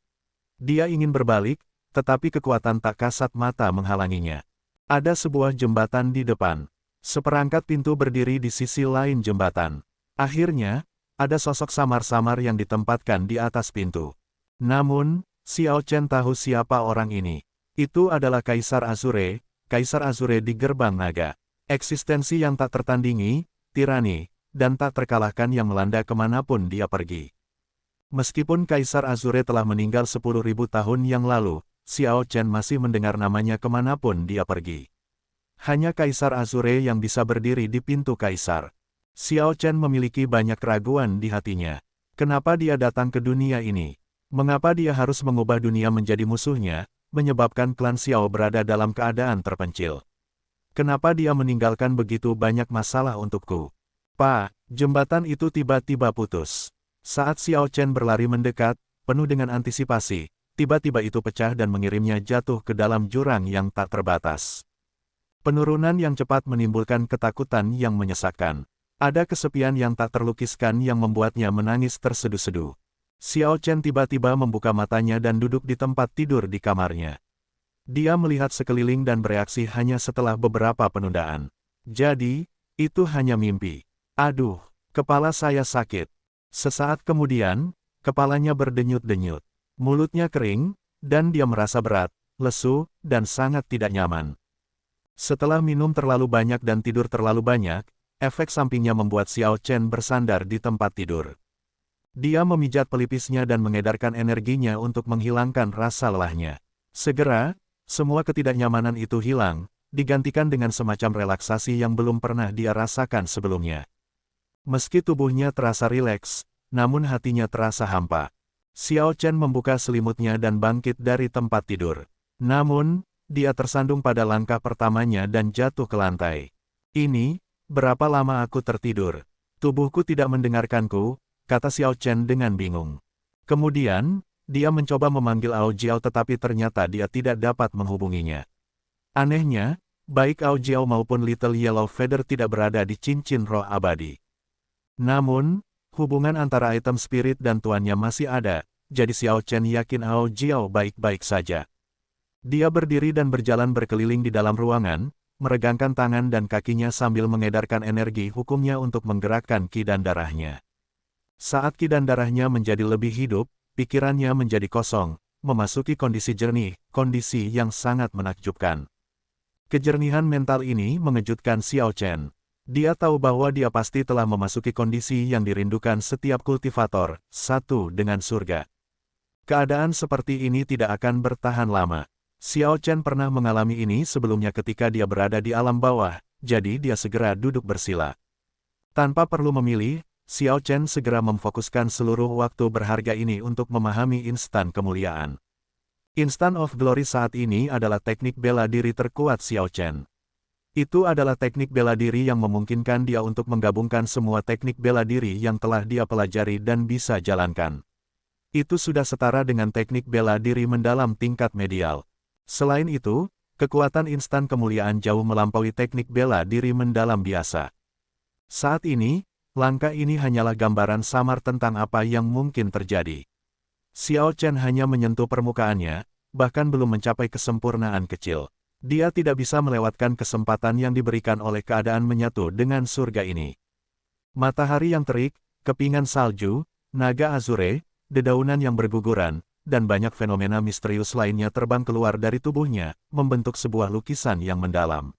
Dia ingin berbalik, tetapi kekuatan tak kasat mata menghalanginya. Ada sebuah jembatan di depan. Seperangkat pintu berdiri di sisi lain jembatan. Akhirnya, ada sosok samar-samar yang ditempatkan di atas pintu. Namun, Xiao Chen tahu siapa orang ini. Itu adalah Kaisar Azure di gerbang naga. Eksistensi yang tak tertandingi, tirani, dan tak terkalahkan yang melanda kemanapun dia pergi. Meskipun Kaisar Azure telah meninggal 10.000 tahun yang lalu, Xiao Chen masih mendengar namanya kemanapun dia pergi. Hanya Kaisar Azure yang bisa berdiri di pintu Kaisar. Xiao Chen memiliki banyak keraguan di hatinya. Kenapa dia datang ke dunia ini? Mengapa dia harus mengubah dunia menjadi musuhnya, menyebabkan klan Xiao berada dalam keadaan terpencil? Kenapa dia meninggalkan begitu banyak masalah untukku? Pak, jembatan itu tiba-tiba putus. Saat Xiao Chen berlari mendekat, penuh dengan antisipasi, tiba-tiba itu pecah dan mengirimnya jatuh ke dalam jurang yang tak terbatas. Penurunan yang cepat menimbulkan ketakutan yang menyesakkan. Ada kesepian yang tak terlukiskan yang membuatnya menangis terseduh-seduh. Xiao Chen tiba-tiba membuka matanya dan duduk di tempat tidur di kamarnya. Dia melihat sekeliling dan bereaksi hanya setelah beberapa penundaan. Jadi, itu hanya mimpi. Aduh, kepala saya sakit. Sesaat kemudian, kepalanya berdenyut-denyut. Mulutnya kering, dan dia merasa berat, lesu, dan sangat tidak nyaman. Setelah minum terlalu banyak dan tidur terlalu banyak, efek sampingnya membuat Xiao Chen bersandar di tempat tidur. Dia memijat pelipisnya dan mengedarkan energinya untuk menghilangkan rasa lelahnya. Segera, semua ketidaknyamanan itu hilang, digantikan dengan semacam relaksasi yang belum pernah dia rasakan sebelumnya. Meski tubuhnya terasa rileks, namun hatinya terasa hampa. Xiao Chen membuka selimutnya dan bangkit dari tempat tidur. Namun, dia tersandung pada langkah pertamanya dan jatuh ke lantai. Ini, berapa lama aku tertidur? Tubuhku tidak mendengarkanku, kata Xiao Chen dengan bingung. Kemudian, dia mencoba memanggil Ao Jiao tetapi ternyata dia tidak dapat menghubunginya. Anehnya, baik Ao Jiao maupun Little Yellow Feather tidak berada di cincin roh abadi. Namun, hubungan antara item spirit dan tuannya masih ada, jadi Xiao Chen yakin Ao Jiao baik-baik saja. Dia berdiri dan berjalan berkeliling di dalam ruangan, meregangkan tangan dan kakinya sambil mengedarkan energi hukumnya untuk menggerakkan ki dan darahnya. Saat ki dan darahnya menjadi lebih hidup, pikirannya menjadi kosong, memasuki kondisi jernih, kondisi yang sangat menakjubkan. Kejernihan mental ini mengejutkan Xiao Chen. Dia tahu bahwa dia pasti telah memasuki kondisi yang dirindukan setiap kultivator, satu dengan surga. Keadaan seperti ini tidak akan bertahan lama. Xiao Chen pernah mengalami ini sebelumnya ketika dia berada di alam bawah, jadi dia segera duduk bersila. Tanpa perlu memilih, Xiao Chen segera memfokuskan seluruh waktu berharga ini untuk memahami instan kemuliaan. Instant of Glory saat ini adalah teknik bela diri terkuat Xiao Chen. Itu adalah teknik bela diri yang memungkinkan dia untuk menggabungkan semua teknik bela diri yang telah dia pelajari dan bisa jalankan. Itu sudah setara dengan teknik bela diri mendalam tingkat medial. Selain itu, kekuatan instan kemuliaan jauh melampaui teknik bela diri mendalam biasa. Saat ini, langkah ini hanyalah gambaran samar tentang apa yang mungkin terjadi. Xiao Chen hanya menyentuh permukaannya, bahkan belum mencapai kesempurnaan kecil. Dia tidak bisa melewatkan kesempatan yang diberikan oleh keadaan menyatu dengan surga ini. Matahari yang terik, kepingan salju, naga azure, dedaunan yang berguguran, dan banyak fenomena misterius lainnya terbang keluar dari tubuhnya, membentuk sebuah lukisan yang mendalam.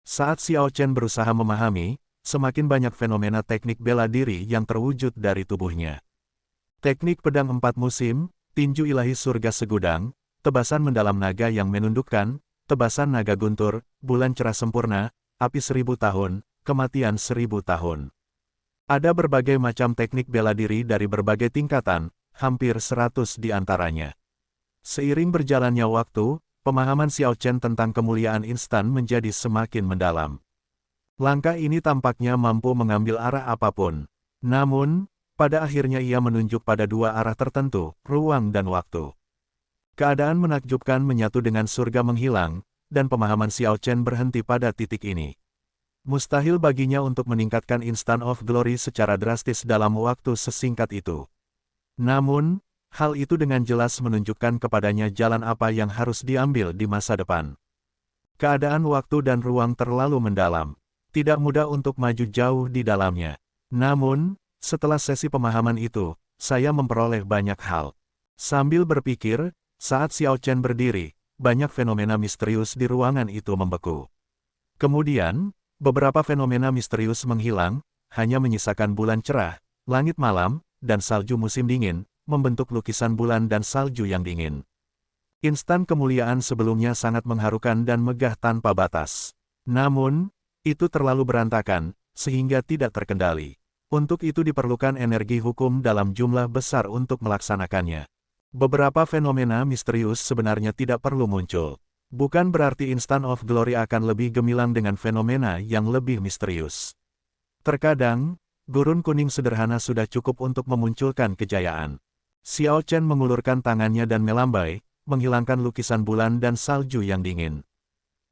Saat Xiao Chen berusaha memahami, semakin banyak fenomena teknik bela diri yang terwujud dari tubuhnya. Teknik pedang 4 musim, tinju ilahi surga segudang, tebasan mendalam naga yang menundukkan, tebasan naga guntur, bulan cerah sempurna, api 1000 tahun, kematian 1000 tahun. Ada berbagai macam teknik bela diri dari berbagai tingkatan, hampir 100 di antaranya. Seiring berjalannya waktu, pemahaman Xiao Chen tentang kemuliaan instan menjadi semakin mendalam. Langkah ini tampaknya mampu mengambil arah apapun. Namun, pada akhirnya ia menunjuk pada dua arah tertentu, ruang dan waktu. Keadaan menakjubkan menyatu dengan surga menghilang, dan pemahaman Xiao Chen berhenti pada titik ini. Mustahil baginya untuk meningkatkan Instant of Glory secara drastis dalam waktu sesingkat itu. Namun, hal itu dengan jelas menunjukkan kepadanya jalan apa yang harus diambil di masa depan. Keadaan waktu dan ruang terlalu mendalam. Tidak mudah untuk maju jauh di dalamnya. Namun, setelah sesi pemahaman itu, saya memperoleh banyak hal. Sambil berpikir, saat Xiao Chen berdiri, banyak fenomena misterius di ruangan itu membeku. Kemudian, beberapa fenomena misterius menghilang, hanya menyisakan bulan cerah, langit malam, dan salju musim dingin, membentuk lukisan bulan dan salju yang dingin. Instan kemuliaan sebelumnya sangat mengharukan dan megah tanpa batas. Namun, itu terlalu berantakan, sehingga tidak terkendali. Untuk itu diperlukan energi hukum dalam jumlah besar untuk melaksanakannya. Beberapa fenomena misterius sebenarnya tidak perlu muncul. Bukan berarti Instant of Glory akan lebih gemilang dengan fenomena yang lebih misterius. Terkadang, gurun kuning sederhana sudah cukup untuk memunculkan kejayaan. Xiao Chen mengulurkan tangannya dan melambai, menghilangkan lukisan bulan dan salju yang dingin.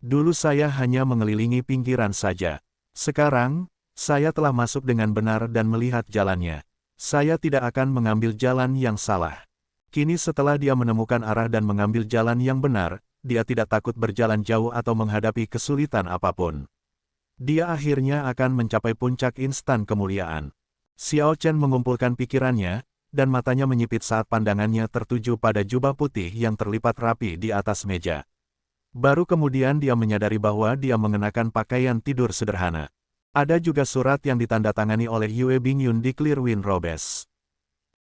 Dulu saya hanya mengelilingi pinggiran saja. Sekarang, saya telah masuk dengan benar dan melihat jalannya. Saya tidak akan mengambil jalan yang salah. Kini setelah dia menemukan arah dan mengambil jalan yang benar, dia tidak takut berjalan jauh atau menghadapi kesulitan apapun. Dia akhirnya akan mencapai puncak instan kemuliaan. Xiao Chen mengumpulkan pikirannya, dan matanya menyipit saat pandangannya tertuju pada jubah putih yang terlipat rapi di atas meja. Baru kemudian dia menyadari bahwa dia mengenakan pakaian tidur sederhana. Ada juga surat yang ditandatangani oleh Yue Bingyun di Clearwind Robes.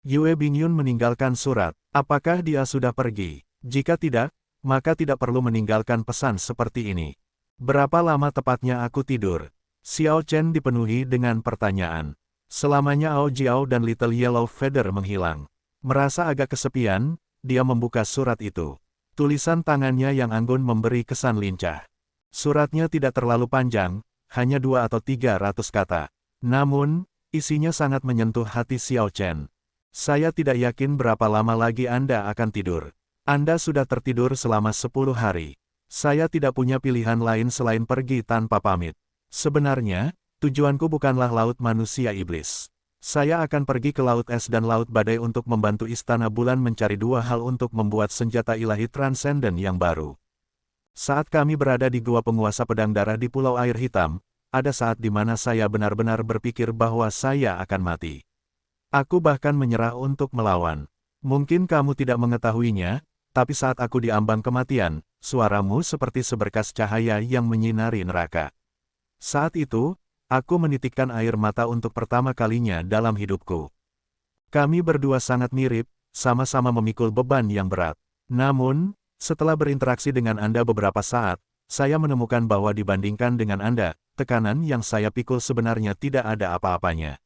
Yue Bingyun meninggalkan surat. Apakah dia sudah pergi? Jika tidak, maka tidak perlu meninggalkan pesan seperti ini. Berapa lama tepatnya aku tidur? Xiao Chen dipenuhi dengan pertanyaan. Selamanya Ao Jiao dan Little Yellow Feather menghilang. Merasa agak kesepian, dia membuka surat itu. Tulisan tangannya yang anggun memberi kesan lincah. Suratnya tidak terlalu panjang, hanya 2 atau 300 kata. Namun, isinya sangat menyentuh hati Xiao Chen. Saya tidak yakin berapa lama lagi Anda akan tidur. Anda sudah tertidur selama 10 hari. Saya tidak punya pilihan lain selain pergi tanpa pamit. Sebenarnya, tujuanku bukanlah laut manusia iblis. Saya akan pergi ke laut es dan laut badai untuk membantu Istana Bulan mencari dua hal untuk membuat senjata ilahi transenden yang baru. Saat kami berada di gua penguasa pedang darah di Pulau Air Hitam, ada saat di mana saya benar-benar berpikir bahwa saya akan mati. Aku bahkan menyerah untuk melawan. Mungkin kamu tidak mengetahuinya, tapi saat aku diambang kematian, suaramu seperti seberkas cahaya yang menyinari neraka. Saat itu, aku menitikkan air mata untuk pertama kalinya dalam hidupku. Kami berdua sangat mirip, sama-sama memikul beban yang berat. Namun, setelah berinteraksi dengan Anda beberapa saat, saya menemukan bahwa dibandingkan dengan Anda, tekanan yang saya pikul sebenarnya tidak ada apa-apanya.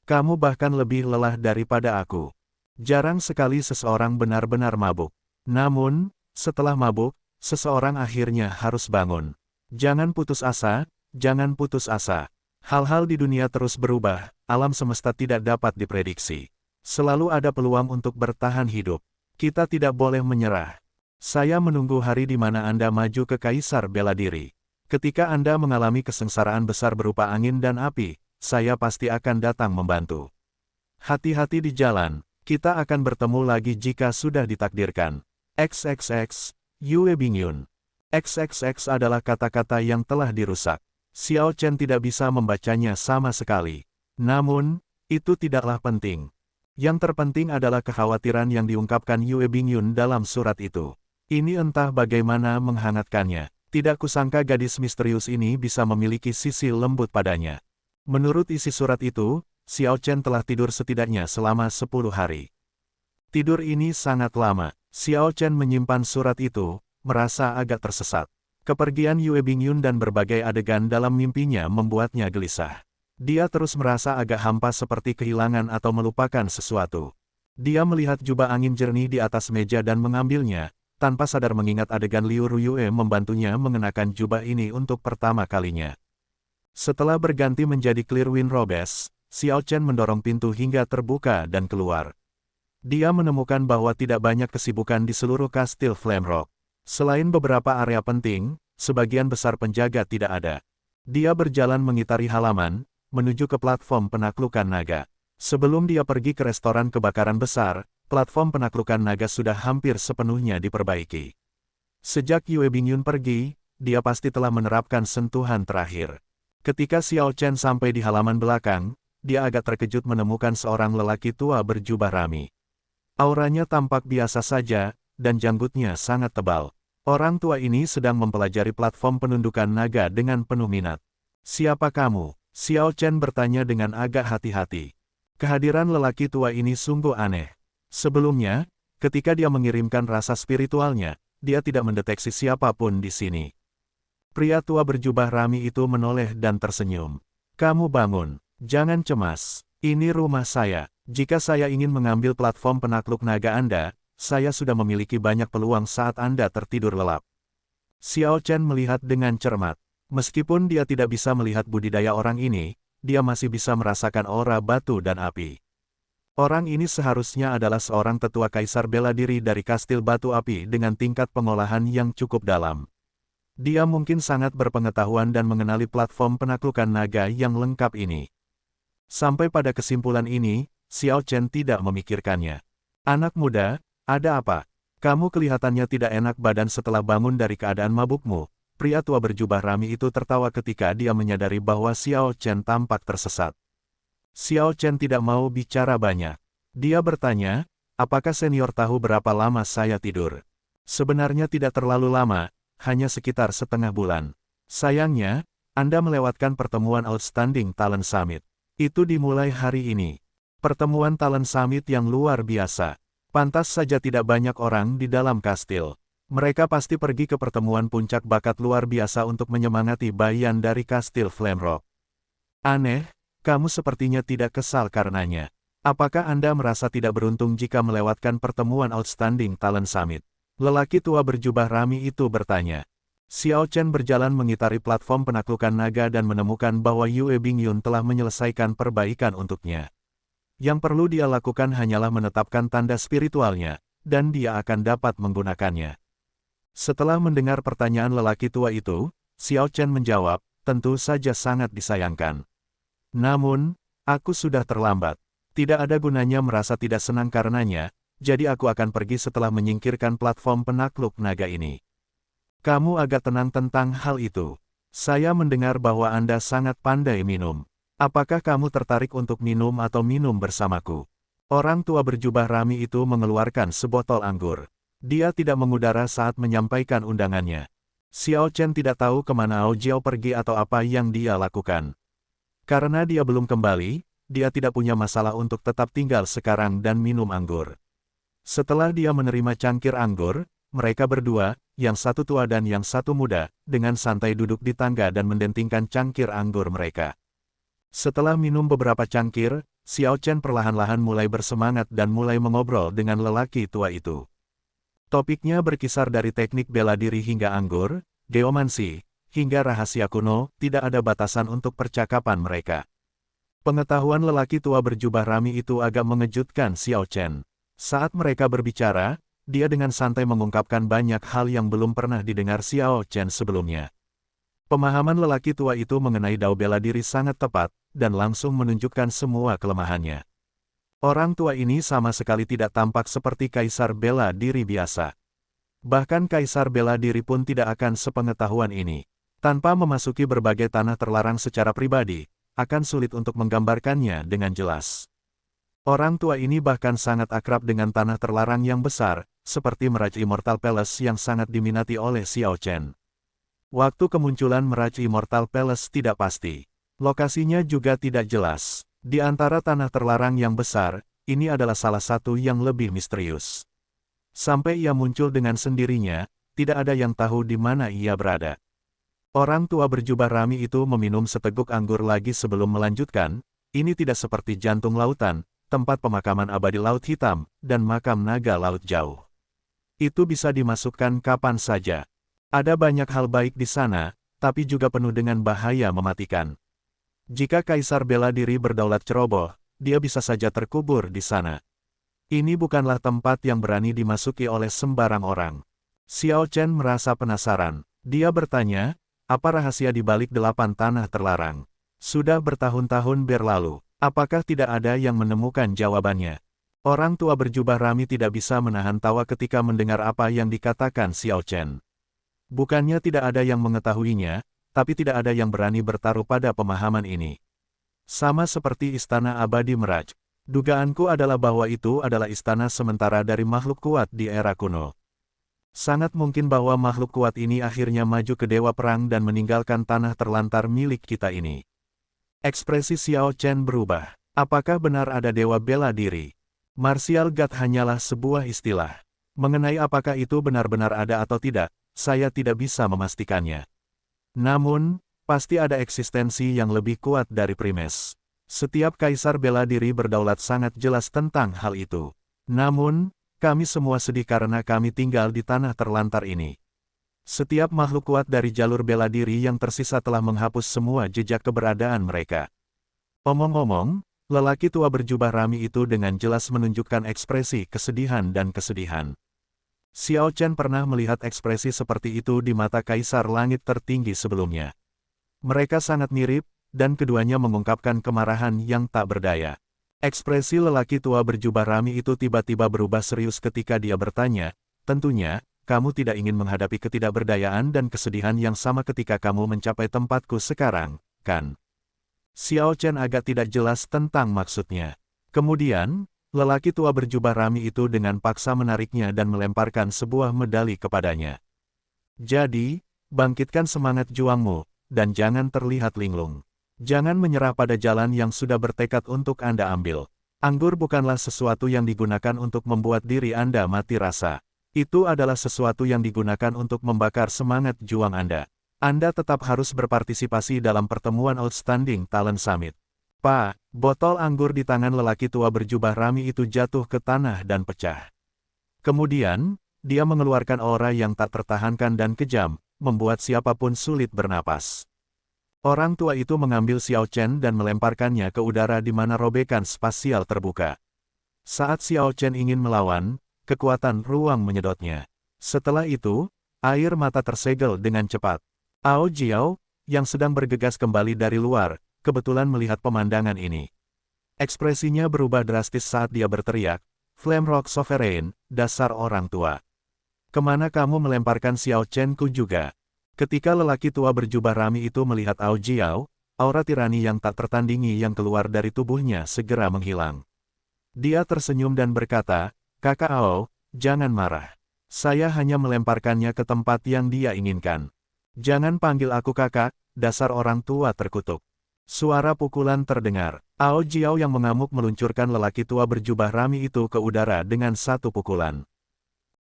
Kamu bahkan lebih lelah daripada aku. Jarang sekali seseorang benar-benar mabuk. Namun, setelah mabuk, seseorang akhirnya harus bangun. Jangan putus asa, jangan putus asa. Hal-hal di dunia terus berubah, alam semesta tidak dapat diprediksi. Selalu ada peluang untuk bertahan hidup. Kita tidak boleh menyerah. Saya menunggu hari di mana Anda maju ke Kaisar Bela Diri. Ketika Anda mengalami kesengsaraan besar berupa angin dan api, saya pasti akan datang membantu. Hati-hati di jalan, kita akan bertemu lagi jika sudah ditakdirkan. XXX, Yue Bingyun. XXX adalah kata-kata yang telah dirusak. Xiao Chen tidak bisa membacanya sama sekali. Namun, itu tidaklah penting. Yang terpenting adalah kekhawatiran yang diungkapkan Yue Bingyun dalam surat itu. Ini entah bagaimana menghangatkannya. Tidak kusangka gadis misterius ini bisa memiliki sisi lembut padanya. Menurut isi surat itu, Xiao Chen telah tidur setidaknya selama 10 hari. Tidur ini sangat lama. Xiao Chen menyimpan surat itu, merasa agak tersesat. Kepergian Yue Bingyun dan berbagai adegan dalam mimpinya membuatnya gelisah. Dia terus merasa agak hampa seperti kehilangan atau melupakan sesuatu. Dia melihat jubah angin jernih di atas meja dan mengambilnya, tanpa sadar mengingat adegan Liu Ruyue membantunya mengenakan jubah ini untuk pertama kalinya. Setelah berganti menjadi Clear Wind Robes, Xiao Chen mendorong pintu hingga terbuka dan keluar. Dia menemukan bahwa tidak banyak kesibukan di seluruh kastil Flame Rock. Selain beberapa area penting, sebagian besar penjaga tidak ada. Dia berjalan mengitari halaman, menuju ke platform penaklukan naga. Sebelum dia pergi ke restoran kebakaran besar, platform penaklukan naga sudah hampir sepenuhnya diperbaiki. Sejak Yue Bingyun pergi, dia pasti telah menerapkan sentuhan terakhir. Ketika Xiao Chen sampai di halaman belakang, dia agak terkejut menemukan seorang lelaki tua berjubah rami. Auranya tampak biasa saja, dan janggutnya sangat tebal. Orang tua ini sedang mempelajari platform penundukan naga dengan penuh minat. "Siapa kamu?" Xiao Chen bertanya dengan agak hati-hati. Kehadiran lelaki tua ini sungguh aneh. Sebelumnya, ketika dia mengirimkan rasa spiritualnya, dia tidak mendeteksi siapapun di sini. Pria tua berjubah rami itu menoleh dan tersenyum. "Kamu bangun, jangan cemas. Ini rumah saya. Jika saya ingin mengambil platform penakluk naga Anda, saya sudah memiliki banyak peluang saat Anda tertidur lelap." Xiao Chen melihat dengan cermat. Meskipun dia tidak bisa melihat budidaya orang ini, dia masih bisa merasakan aura batu dan api. Orang ini seharusnya adalah seorang tetua kaisar bela diri dari kastil batu api dengan tingkat pengolahan yang cukup dalam. Dia mungkin sangat berpengetahuan dan mengenali platform penaklukan naga yang lengkap ini. Sampai pada kesimpulan ini, Xiao Chen tidak memikirkannya. "Anak muda, ada apa? Kamu kelihatannya tidak enak badan setelah bangun dari keadaan mabukmu." Pria tua berjubah rami itu tertawa ketika dia menyadari bahwa Xiao Chen tampak tersesat. Xiao Chen tidak mau bicara banyak. Dia bertanya, "Apakah senior tahu berapa lama saya tidur?" "Sebenarnya tidak terlalu lama, hanya sekitar setengah bulan. Sayangnya, Anda melewatkan pertemuan Outstanding Talent Summit. Itu dimulai hari ini. Pertemuan Talent Summit yang luar biasa. Pantas saja tidak banyak orang di dalam kastil. Mereka pasti pergi ke pertemuan puncak bakat luar biasa untuk menyemangati bayian dari kastil Flame Rock. Aneh, kamu sepertinya tidak kesal karenanya. Apakah Anda merasa tidak beruntung jika melewatkan pertemuan Outstanding Talent Summit?" Lelaki tua berjubah rami itu bertanya. Xiao Chen berjalan mengitari platform penaklukan naga dan menemukan bahwa Yue Bingyun telah menyelesaikan perbaikan untuknya. Yang perlu dia lakukan hanyalah menetapkan tanda spiritualnya, dan dia akan dapat menggunakannya. Setelah mendengar pertanyaan lelaki tua itu, Xiao Chen menjawab, "Tentu saja sangat disayangkan. Namun, aku sudah terlambat. Tidak ada gunanya merasa tidak senang karenanya, jadi aku akan pergi setelah menyingkirkan platform penakluk naga ini." "Kamu agak tenang tentang hal itu. Saya mendengar bahwa Anda sangat pandai minum. Apakah kamu tertarik untuk minum atau minum bersamaku?" Orang tua berjubah rami itu mengeluarkan sebotol anggur. Dia tidak mengudara saat menyampaikan undangannya. Xiao Chen tidak tahu kemana Ao Jiao pergi atau apa yang dia lakukan. Karena dia belum kembali, dia tidak punya masalah untuk tetap tinggal sekarang dan minum anggur. Setelah dia menerima cangkir anggur, mereka berdua, yang satu tua dan yang satu muda, dengan santai duduk di tangga dan mendentingkan cangkir anggur mereka. Setelah minum beberapa cangkir, Xiao Chen perlahan-lahan mulai bersemangat dan mulai mengobrol dengan lelaki tua itu. Topiknya berkisar dari teknik bela diri hingga anggur, geomansi, hingga rahasia kuno, tidak ada batasan untuk percakapan mereka. Pengetahuan lelaki tua berjubah rami itu agak mengejutkan Xiao Chen. Saat mereka berbicara, dia dengan santai mengungkapkan banyak hal yang belum pernah didengar Xiao Chen sebelumnya. Pemahaman lelaki tua itu mengenai dao bela diri sangat tepat, dan langsung menunjukkan semua kelemahannya. Orang tua ini sama sekali tidak tampak seperti kaisar bela diri biasa. Bahkan kaisar bela diri pun tidak akan sepengetahuan ini. Tanpa memasuki berbagai tanah terlarang secara pribadi, akan sulit untuk menggambarkannya dengan jelas. Orang tua ini bahkan sangat akrab dengan tanah terlarang yang besar, seperti Mirage Immortal Palace yang sangat diminati oleh Xiao Chen. Waktu kemunculan Mirage Immortal Palace tidak pasti. Lokasinya juga tidak jelas. Di antara tanah terlarang yang besar, ini adalah salah satu yang lebih misterius. Sampai ia muncul dengan sendirinya, tidak ada yang tahu di mana ia berada. Orang tua berjubah rami itu meminum seteguk anggur lagi sebelum melanjutkan, ini tidak seperti jantung lautan, tempat pemakaman abadi Laut Hitam, dan makam naga Laut Jauh. Itu bisa dimasukkan kapan saja. Ada banyak hal baik di sana, tapi juga penuh dengan bahaya mematikan. Jika Kaisar bela diri berdaulat ceroboh, dia bisa saja terkubur di sana. Ini bukanlah tempat yang berani dimasuki oleh sembarang orang. Xiao Chen merasa penasaran. Dia bertanya, apa rahasia di balik 8 tanah terlarang? Sudah bertahun-tahun berlalu, apakah tidak ada yang menemukan jawabannya? Orang tua berjubah rami tidak bisa menahan tawa ketika mendengar apa yang dikatakan Xiao Chen. Bukannya tidak ada yang mengetahuinya, tapi tidak ada yang berani bertaruh pada pemahaman ini. Sama seperti Istana Abadi Mirage. Dugaanku adalah bahwa itu adalah istana sementara dari makhluk kuat di era kuno. Sangat mungkin bahwa makhluk kuat ini akhirnya maju ke Dewa Perang dan meninggalkan tanah terlantar milik kita ini. Ekspresi Xiao Chen berubah. Apakah benar ada Dewa Bela Diri? Martial God hanyalah sebuah istilah. Mengenai apakah itu benar-benar ada atau tidak, saya tidak bisa memastikannya. Namun, pasti ada eksistensi yang lebih kuat dari Primes. Setiap kaisar bela diri berdaulat sangat jelas tentang hal itu. Namun, kami semua sedih karena kami tinggal di tanah terlantar ini. Setiap makhluk kuat dari jalur bela diri yang tersisa telah menghapus semua jejak keberadaan mereka. Omong-omong, lelaki tua berjubah rami itu dengan jelas menunjukkan ekspresi kesedihan dan kesedihan. Xiao Chen pernah melihat ekspresi seperti itu di mata kaisar langit tertinggi sebelumnya. Mereka sangat mirip, dan keduanya mengungkapkan kemarahan yang tak berdaya. Ekspresi lelaki tua berjubah rami itu tiba-tiba berubah serius ketika dia bertanya, tentunya, kamu tidak ingin menghadapi ketidakberdayaan dan kesedihan yang sama ketika kamu mencapai tempatku sekarang, kan? Xiao Chen agak tidak jelas tentang maksudnya. Kemudian, lelaki tua berjubah rami itu dengan paksa menariknya dan melemparkan sebuah medali kepadanya. Jadi, bangkitkan semangat juangmu, dan jangan terlihat linglung. Jangan menyerah pada jalan yang sudah bertekad untuk Anda ambil. Anggur bukanlah sesuatu yang digunakan untuk membuat diri Anda mati rasa. Itu adalah sesuatu yang digunakan untuk membakar semangat juang Anda. Anda tetap harus berpartisipasi dalam pertemuan Outstanding Talent Summit. Pak, botol anggur di tangan lelaki tua berjubah rami itu jatuh ke tanah dan pecah. Kemudian, dia mengeluarkan aura yang tak tertahankan dan kejam, membuat siapapun sulit bernapas. Orang tua itu mengambil Xiao Chen dan melemparkannya ke udara di mana robekan spasial terbuka. Saat Xiao Chen ingin melawan, kekuatan ruang menyedotnya. Setelah itu, air mata tersegel dengan cepat. Ao Jiao, yang sedang bergegas kembali dari luar, kebetulan melihat pemandangan ini. Ekspresinya berubah drastis saat dia berteriak, Flame Rock Sovereign, dasar orang tua. Kemana kamu melemparkan Xiao Chen-ku juga? Ketika lelaki tua berjubah rami itu melihat Ao Jiao, aura tirani yang tak tertandingi yang keluar dari tubuhnya segera menghilang. Dia tersenyum dan berkata, Kakak Ao, jangan marah. Saya hanya melemparkannya ke tempat yang dia inginkan. Jangan panggil aku kakak, dasar orang tua terkutuk. Suara pukulan terdengar. Ao Jiao yang mengamuk meluncurkan lelaki tua berjubah rami itu ke udara dengan satu pukulan.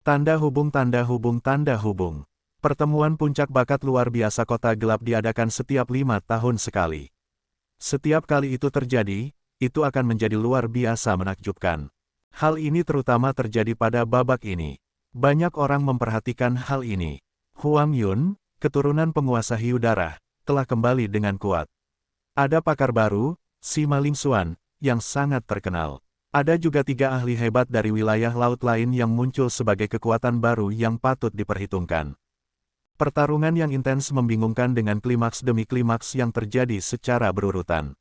Tanda hubung tanda hubung tanda hubung. Pertemuan puncak bakat luar biasa kota gelap diadakan setiap 5 tahun sekali. Setiap kali itu terjadi, itu akan menjadi luar biasa menakjubkan. Hal ini terutama terjadi pada babak ini. Banyak orang memperhatikan hal ini. Huang Yun, keturunan penguasa Hiu Darah, telah kembali dengan kuat. Ada pakar baru, Sima Lingxuan, yang sangat terkenal. Ada juga 3 ahli hebat dari wilayah laut lain yang muncul sebagai kekuatan baru yang patut diperhitungkan. Pertarungan yang intens membingungkan dengan klimaks demi klimaks yang terjadi secara berurutan.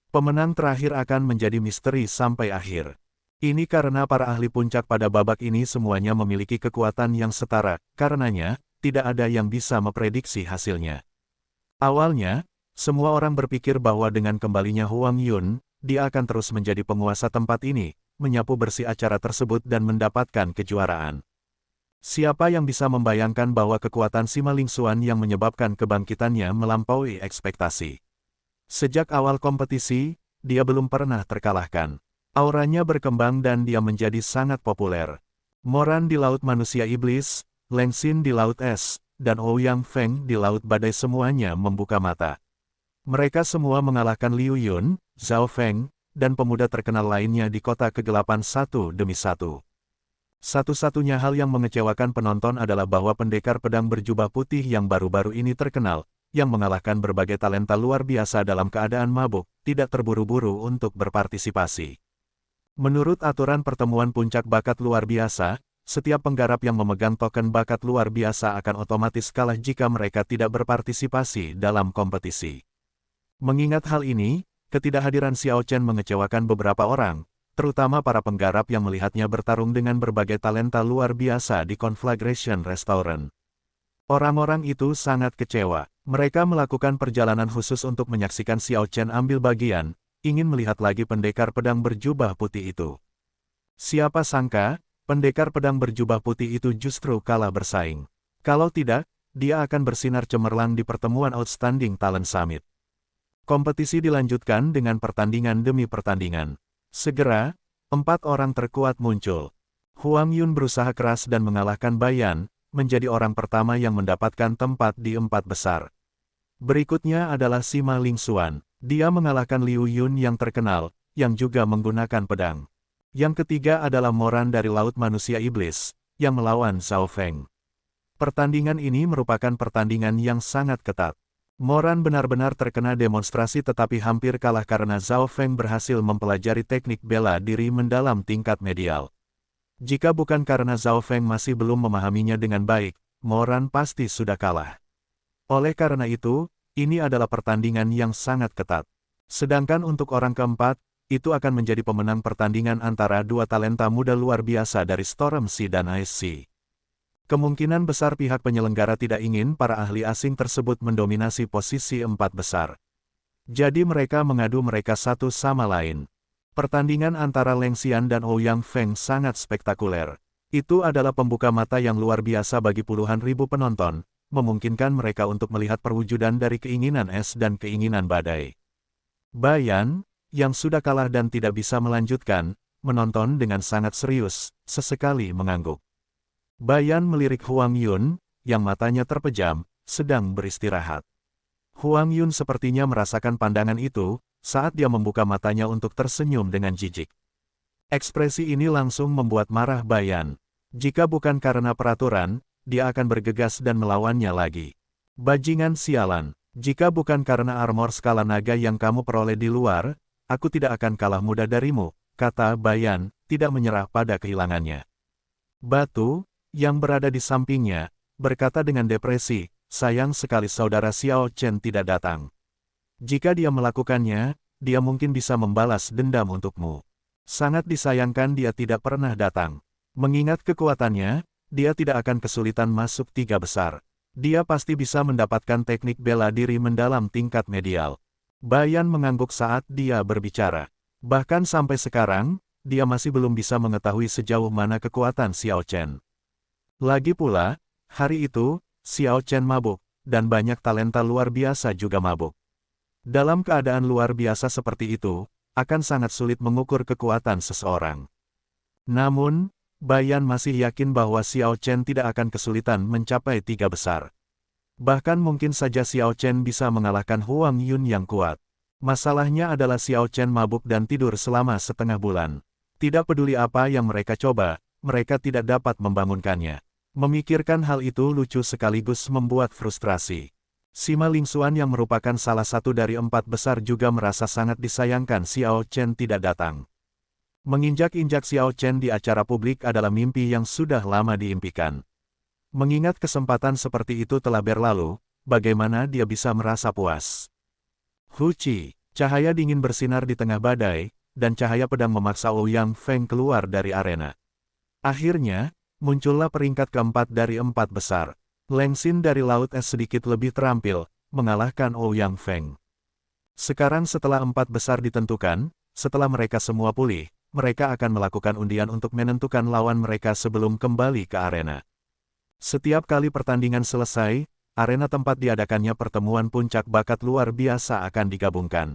Pemenang terakhir akan menjadi misteri sampai akhir. Ini karena para ahli puncak pada babak ini semuanya memiliki kekuatan yang setara, karenanya, tidak ada yang bisa memprediksi hasilnya. Awalnya, semua orang berpikir bahwa dengan kembalinya Huang Yun, dia akan terus menjadi penguasa tempat ini, menyapu bersih acara tersebut dan mendapatkan kejuaraan. Siapa yang bisa membayangkan bahwa kekuatan Sima Lingxuan yang menyebabkan kebangkitannya melampaui ekspektasi. Sejak awal kompetisi, dia belum pernah terkalahkan. Auranya berkembang dan dia menjadi sangat populer. Moran di Laut Manusia Iblis, Leng Xin di Laut Es, dan Ouyang Feng di Laut Badai semuanya membuka mata. Mereka semua mengalahkan Liu Yun, Zhao Feng, dan pemuda terkenal lainnya di kota kegelapan satu demi satu. Satu-satunya hal yang mengecewakan penonton adalah bahwa pendekar pedang berjubah putih yang baru-baru ini terkenal, yang mengalahkan berbagai talenta luar biasa dalam keadaan mabuk, tidak terburu-buru untuk berpartisipasi. Menurut aturan pertemuan puncak bakat luar biasa, setiap penggarap yang memegang token bakat luar biasa akan otomatis kalah jika mereka tidak berpartisipasi dalam kompetisi. Mengingat hal ini, ketidakhadiran Xiao Chen mengecewakan beberapa orang, terutama para penggarap yang melihatnya bertarung dengan berbagai talenta luar biasa di Conflagration Restaurant. Orang-orang itu sangat kecewa. Mereka melakukan perjalanan khusus untuk menyaksikan Xiao Chen ambil bagian, ingin melihat lagi pendekar pedang berjubah putih itu. Siapa sangka, pendekar pedang berjubah putih itu justru kalah bersaing. Kalau tidak, dia akan bersinar cemerlang di pertemuan Outstanding Talent Summit. Kompetisi dilanjutkan dengan pertandingan demi pertandingan. Segera, 4 orang terkuat muncul. Huang Yun berusaha keras dan mengalahkan Bayan, menjadi orang pertama yang mendapatkan tempat di 4 besar. Berikutnya adalah Sima Lingxuan. Dia mengalahkan Liu Yun yang terkenal, yang juga menggunakan pedang. Yang ketiga adalah Moran dari Laut Manusia Iblis, yang melawan Zhao Feng. Pertandingan ini merupakan pertandingan yang sangat ketat. Moran benar-benar terkena demonstrasi tetapi hampir kalah karena Zhao Feng berhasil mempelajari teknik bela diri mendalam tingkat medial. Jika bukan karena Zhao Feng masih belum memahaminya dengan baik, Moran pasti sudah kalah. Oleh karena itu, ini adalah pertandingan yang sangat ketat. Sedangkan untuk orang keempat, itu akan menjadi pemenang pertandingan antara 2 talenta muda luar biasa dari Storm Sea dan Ice Sea. Kemungkinan besar pihak penyelenggara tidak ingin para ahli asing tersebut mendominasi posisi 4 besar. Jadi mereka mengadu mereka satu sama lain. Pertandingan antara Leng Xian dan Ouyang Feng sangat spektakuler. Itu adalah pembuka mata yang luar biasa bagi puluhan ribu penonton, memungkinkan mereka untuk melihat perwujudan dari keinginan es dan keinginan badai. Bayan, yang sudah kalah dan tidak bisa melanjutkan, menonton dengan sangat serius, sesekali mengangguk. Bayan melirik Huang Yun, yang matanya terpejam, sedang beristirahat. Huang Yun sepertinya merasakan pandangan itu, saat dia membuka matanya untuk tersenyum dengan jijik. Ekspresi ini langsung membuat marah Bayan. Jika bukan karena peraturan, dia akan bergegas dan melawannya lagi. Bajingan sialan, jika bukan karena armor skala naga yang kamu peroleh di luar, aku tidak akan kalah mudah darimu, kata Bayan, tidak menyerah pada kehilangannya. Batu, yang berada di sampingnya, berkata dengan depresi, sayang sekali saudara Xiao Chen tidak datang. Jika dia melakukannya, dia mungkin bisa membalas dendam untukmu. Sangat disayangkan dia tidak pernah datang. Mengingat kekuatannya, dia tidak akan kesulitan masuk 3 besar. Dia pasti bisa mendapatkan teknik bela diri mendalam tingkat medial. Bayan mengangguk saat dia berbicara. Bahkan sampai sekarang, dia masih belum bisa mengetahui sejauh mana kekuatan Xiao Chen. Lagi pula, hari itu, Xiao Chen mabuk, dan banyak talenta luar biasa juga mabuk. Dalam keadaan luar biasa seperti itu, akan sangat sulit mengukur kekuatan seseorang. Namun, Bayan masih yakin bahwa Xiao Chen tidak akan kesulitan mencapai 3 besar. Bahkan mungkin saja Xiao Chen bisa mengalahkan Huang Yun yang kuat. Masalahnya adalah Xiao Chen mabuk dan tidur selama setengah bulan. Tidak peduli apa yang mereka coba, mereka tidak dapat membangunkannya. Memikirkan hal itu lucu sekaligus membuat frustrasi. Sima Lingxuan yang merupakan salah satu dari 4 besar juga merasa sangat disayangkan Xiao Chen tidak datang. Menginjak-injak Xiao Chen di acara publik adalah mimpi yang sudah lama diimpikan. Mengingat kesempatan seperti itu telah berlalu, bagaimana dia bisa merasa puas? Huci, cahaya dingin bersinar di tengah badai, dan cahaya pedang memaksa Ouyang Feng keluar dari arena. Akhirnya, muncullah peringkat keempat dari 4 besar. Leng Xin dari Laut Es sedikit lebih terampil, mengalahkan Ouyang Feng. Sekarang setelah 4 besar ditentukan, setelah mereka semua pulih, mereka akan melakukan undian untuk menentukan lawan mereka sebelum kembali ke arena. Setiap kali pertandingan selesai, arena tempat diadakannya pertemuan puncak bakat luar biasa akan digabungkan.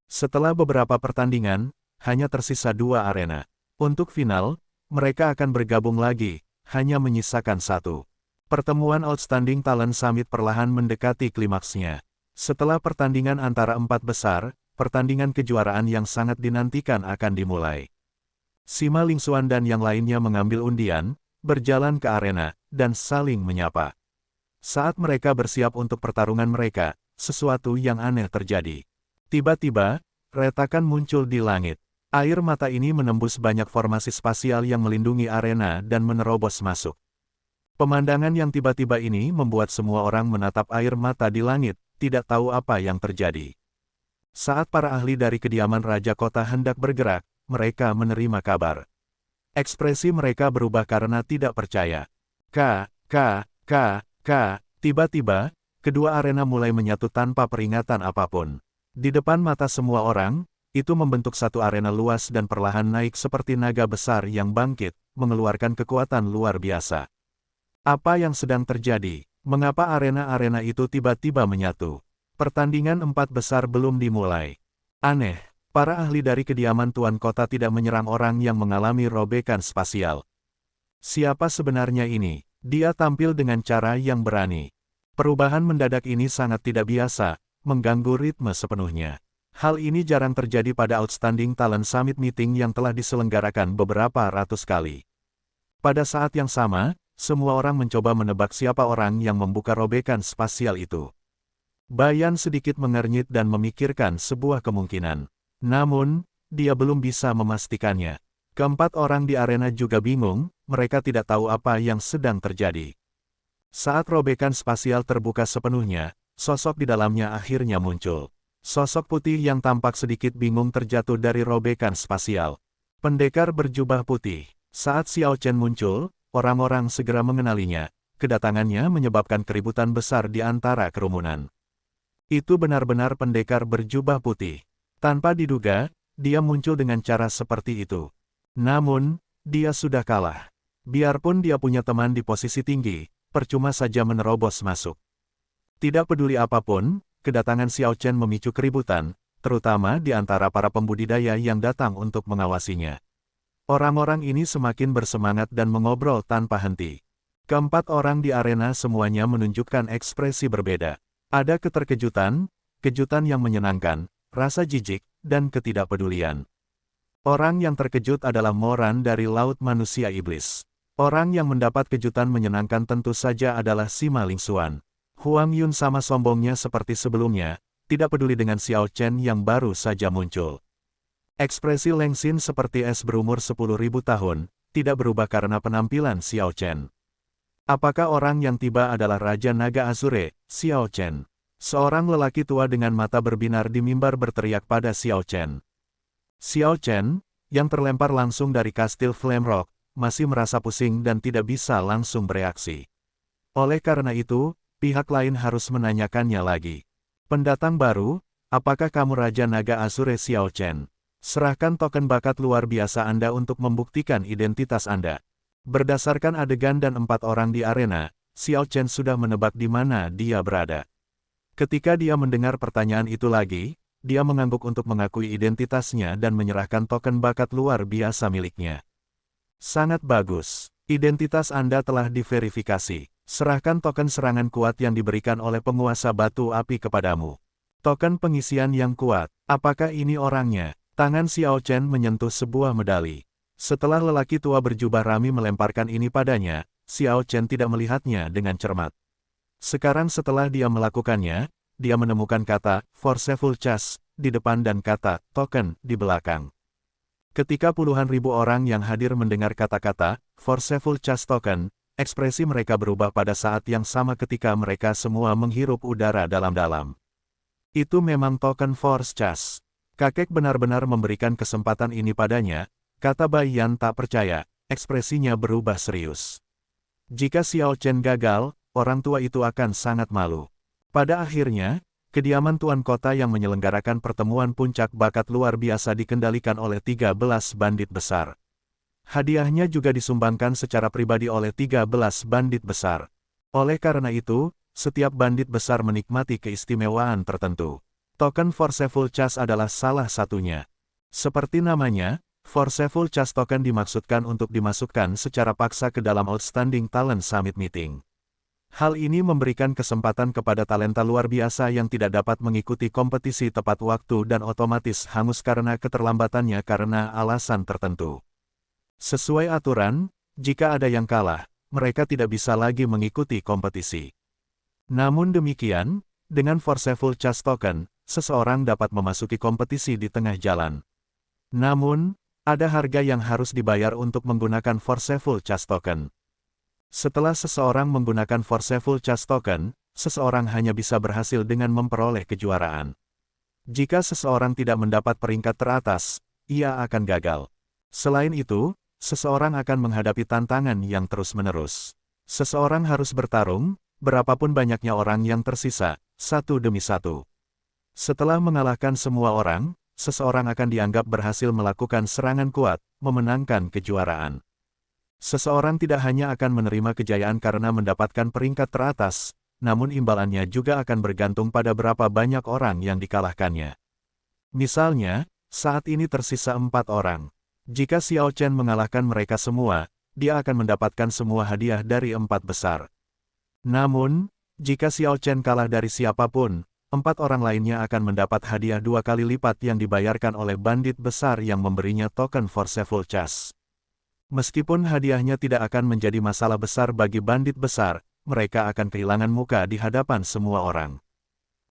Setelah beberapa pertandingan, hanya tersisa 2 arena. Untuk final, mereka akan bergabung lagi, hanya menyisakan 1. Pertemuan Outstanding Talent Summit perlahan mendekati klimaksnya. Setelah pertandingan antara 4 besar, pertandingan kejuaraan yang sangat dinantikan akan dimulai. Sima Lingxuan dan yang lainnya mengambil undian, berjalan ke arena, dan saling menyapa. Saat mereka bersiap untuk pertarungan mereka, sesuatu yang aneh terjadi. Tiba-tiba, retakan muncul di langit. Air mata ini menembus banyak formasi spasial yang melindungi arena dan menerobos masuk. Pemandangan yang tiba-tiba ini membuat semua orang menatap air mata di langit, tidak tahu apa yang terjadi. Saat para ahli dari kediaman Raja Kota hendak bergerak, mereka menerima kabar. Ekspresi mereka berubah karena tidak percaya. Tiba-tiba, kedua arena mulai menyatu tanpa peringatan apapun. Di depan mata semua orang, itu membentuk satu arena luas dan perlahan naik seperti naga besar yang bangkit, mengeluarkan kekuatan luar biasa. Apa yang sedang terjadi? Mengapa arena-arena itu tiba-tiba menyatu? Pertandingan 4 besar belum dimulai. Aneh, para ahli dari kediaman Tuan Kota tidak menyerang orang yang mengalami robekan spasial. Siapa sebenarnya ini? Dia tampil dengan cara yang berani. Perubahan mendadak ini sangat tidak biasa, mengganggu ritme sepenuhnya. Hal ini jarang terjadi pada Outstanding Talent Summit Meeting yang telah diselenggarakan beberapa ratus kali. Pada saat yang sama, semua orang mencoba menebak siapa orang yang membuka robekan spasial itu. Bayan sedikit mengernyit dan memikirkan sebuah kemungkinan. Namun, dia belum bisa memastikannya. Keempat orang di arena juga bingung, mereka tidak tahu apa yang sedang terjadi. Saat robekan spasial terbuka sepenuhnya, sosok di dalamnya akhirnya muncul. Sosok putih yang tampak sedikit bingung terjatuh dari robekan spasial. Pendekar berjubah putih. Saat Xiao Chen muncul, orang-orang segera mengenalinya. Kedatangannya menyebabkan keributan besar di antara kerumunan. Itu benar-benar pendekar berjubah putih. Tanpa diduga, dia muncul dengan cara seperti itu. Namun, dia sudah kalah. Biarpun dia punya teman di posisi tinggi, percuma saja menerobos masuk. Tidak peduli apapun, kedatangan Xiao Chen memicu keributan, terutama di antara para pembudidaya yang datang untuk mengawasinya. Orang-orang ini semakin bersemangat dan mengobrol tanpa henti. Keempat orang di arena semuanya menunjukkan ekspresi berbeda. Ada keterkejutan, kejutan yang menyenangkan, rasa jijik, dan ketidakpedulian. Orang yang terkejut adalah Moran dari Laut Manusia Iblis. Orang yang mendapat kejutan menyenangkan tentu saja adalah Sima Lingxuan. Huang Yun sama sombongnya seperti sebelumnya, tidak peduli dengan Xiao Chen yang baru saja muncul. Ekspresi Leng Xin seperti es berumur 10.000 tahun, tidak berubah karena penampilan Xiao Chen. Apakah orang yang tiba adalah Raja Naga Azure, Xiao Chen? Seorang lelaki tua dengan mata berbinar di mimbar berteriak pada Xiao Chen. Xiao Chen, yang terlempar langsung dari kastil Flame Rock, masih merasa pusing dan tidak bisa langsung bereaksi. Oleh karena itu, pihak lain harus menanyakannya lagi. Pendatang baru, apakah kamu Raja Naga Azure Xiao Chen? Serahkan token bakat luar biasa Anda untuk membuktikan identitas Anda. Berdasarkan adegan dan 4 orang di arena, Xiao Chen sudah menebak di mana dia berada. Ketika dia mendengar pertanyaan itu lagi, dia mengangguk untuk mengakui identitasnya dan menyerahkan token bakat luar biasa miliknya. Sangat bagus. Identitas Anda telah diverifikasi. Serahkan token serangan kuat yang diberikan oleh penguasa batu api kepadamu. Token pengisian yang kuat. Apakah ini orangnya? Tangan Xiao Chen menyentuh sebuah medali. Setelah lelaki tua berjubah rami melemparkan ini padanya, Xiao Chen tidak melihatnya dengan cermat. Sekarang setelah dia melakukannya, dia menemukan kata Forceful Chas di depan dan kata token di belakang. Ketika puluhan ribu orang yang hadir mendengar kata-kata Forceful Chas Token, ekspresi mereka berubah pada saat yang sama ketika mereka semua menghirup udara dalam-dalam. Itu memang token Force Chas. Kakek benar-benar memberikan kesempatan ini padanya, kata Bai Yan tak percaya, ekspresinya berubah serius. Jika Xiao Chen gagal, orang tua itu akan sangat malu. Pada akhirnya, kediaman Tuan Kota yang menyelenggarakan pertemuan puncak bakat luar biasa dikendalikan oleh 13 bandit besar. Hadiahnya juga disumbangkan secara pribadi oleh 13 bandit besar. Oleh karena itu, setiap bandit besar menikmati keistimewaan tertentu. Token Forceful Chas adalah salah satunya. Seperti namanya, Forceful Chas Token dimaksudkan untuk dimasukkan secara paksa ke dalam Outstanding Talent Summit Meeting. Hal ini memberikan kesempatan kepada talenta luar biasa yang tidak dapat mengikuti kompetisi tepat waktu dan otomatis hangus karena keterlambatannya karena alasan tertentu. Sesuai aturan, jika ada yang kalah, mereka tidak bisa lagi mengikuti kompetisi. Namun demikian, dengan Forceful Chas Token, seseorang dapat memasuki kompetisi di tengah jalan. Namun, ada harga yang harus dibayar untuk menggunakan Forceful Chas Token. Setelah seseorang menggunakan Forceful Chas Token, seseorang hanya bisa berhasil dengan memperoleh kejuaraan. Jika seseorang tidak mendapat peringkat teratas, ia akan gagal. Selain itu, seseorang akan menghadapi tantangan yang terus-menerus. Seseorang harus bertarung, berapapun banyaknya orang yang tersisa, satu demi satu. Setelah mengalahkan semua orang, seseorang akan dianggap berhasil melakukan serangan kuat, memenangkan kejuaraan. Seseorang tidak hanya akan menerima kejayaan karena mendapatkan peringkat teratas, namun imbalannya juga akan bergantung pada berapa banyak orang yang dikalahkannya. Misalnya, saat ini tersisa 4 orang. Jika Xiao Chen mengalahkan mereka semua, dia akan mendapatkan semua hadiah dari 4 besar. Namun, jika Xiao Chen kalah dari siapapun, 4 orang lainnya akan mendapat hadiah 2 kali lipat yang dibayarkan oleh bandit besar yang memberinya token Forceful Chas. Meskipun hadiahnya tidak akan menjadi masalah besar bagi bandit besar, mereka akan kehilangan muka di hadapan semua orang.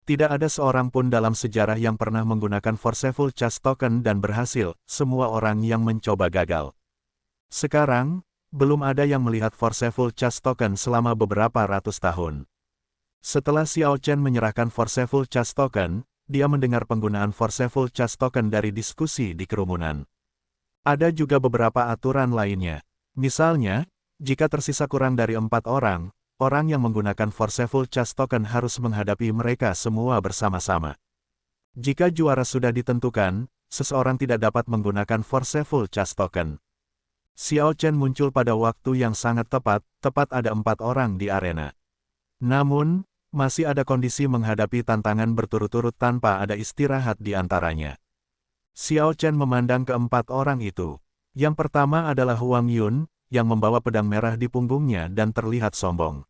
Tidak ada seorang pun dalam sejarah yang pernah menggunakan Forceful Chas Token dan berhasil, semua orang yang mencoba gagal. Sekarang, belum ada yang melihat Forceful Chas Token selama beberapa ratus tahun. Setelah Xiao Chen menyerahkan Forceful Chas Token, dia mendengar penggunaan Forceful Chas Token dari diskusi di kerumunan. Ada juga beberapa aturan lainnya. Misalnya, jika tersisa kurang dari 4 orang, orang yang menggunakan Forceful Chas Token harus menghadapi mereka semua bersama-sama. Jika juara sudah ditentukan, seseorang tidak dapat menggunakan Forceful Chas Token. Xiao Chen muncul pada waktu yang sangat tepat ada 4 orang di arena. Namun, masih ada kondisi menghadapi tantangan berturut-turut tanpa ada istirahat di antaranya. Xiao Chen memandang keempat orang itu. Yang pertama adalah Huang Yun, yang membawa pedang merah di punggungnya dan terlihat sombong.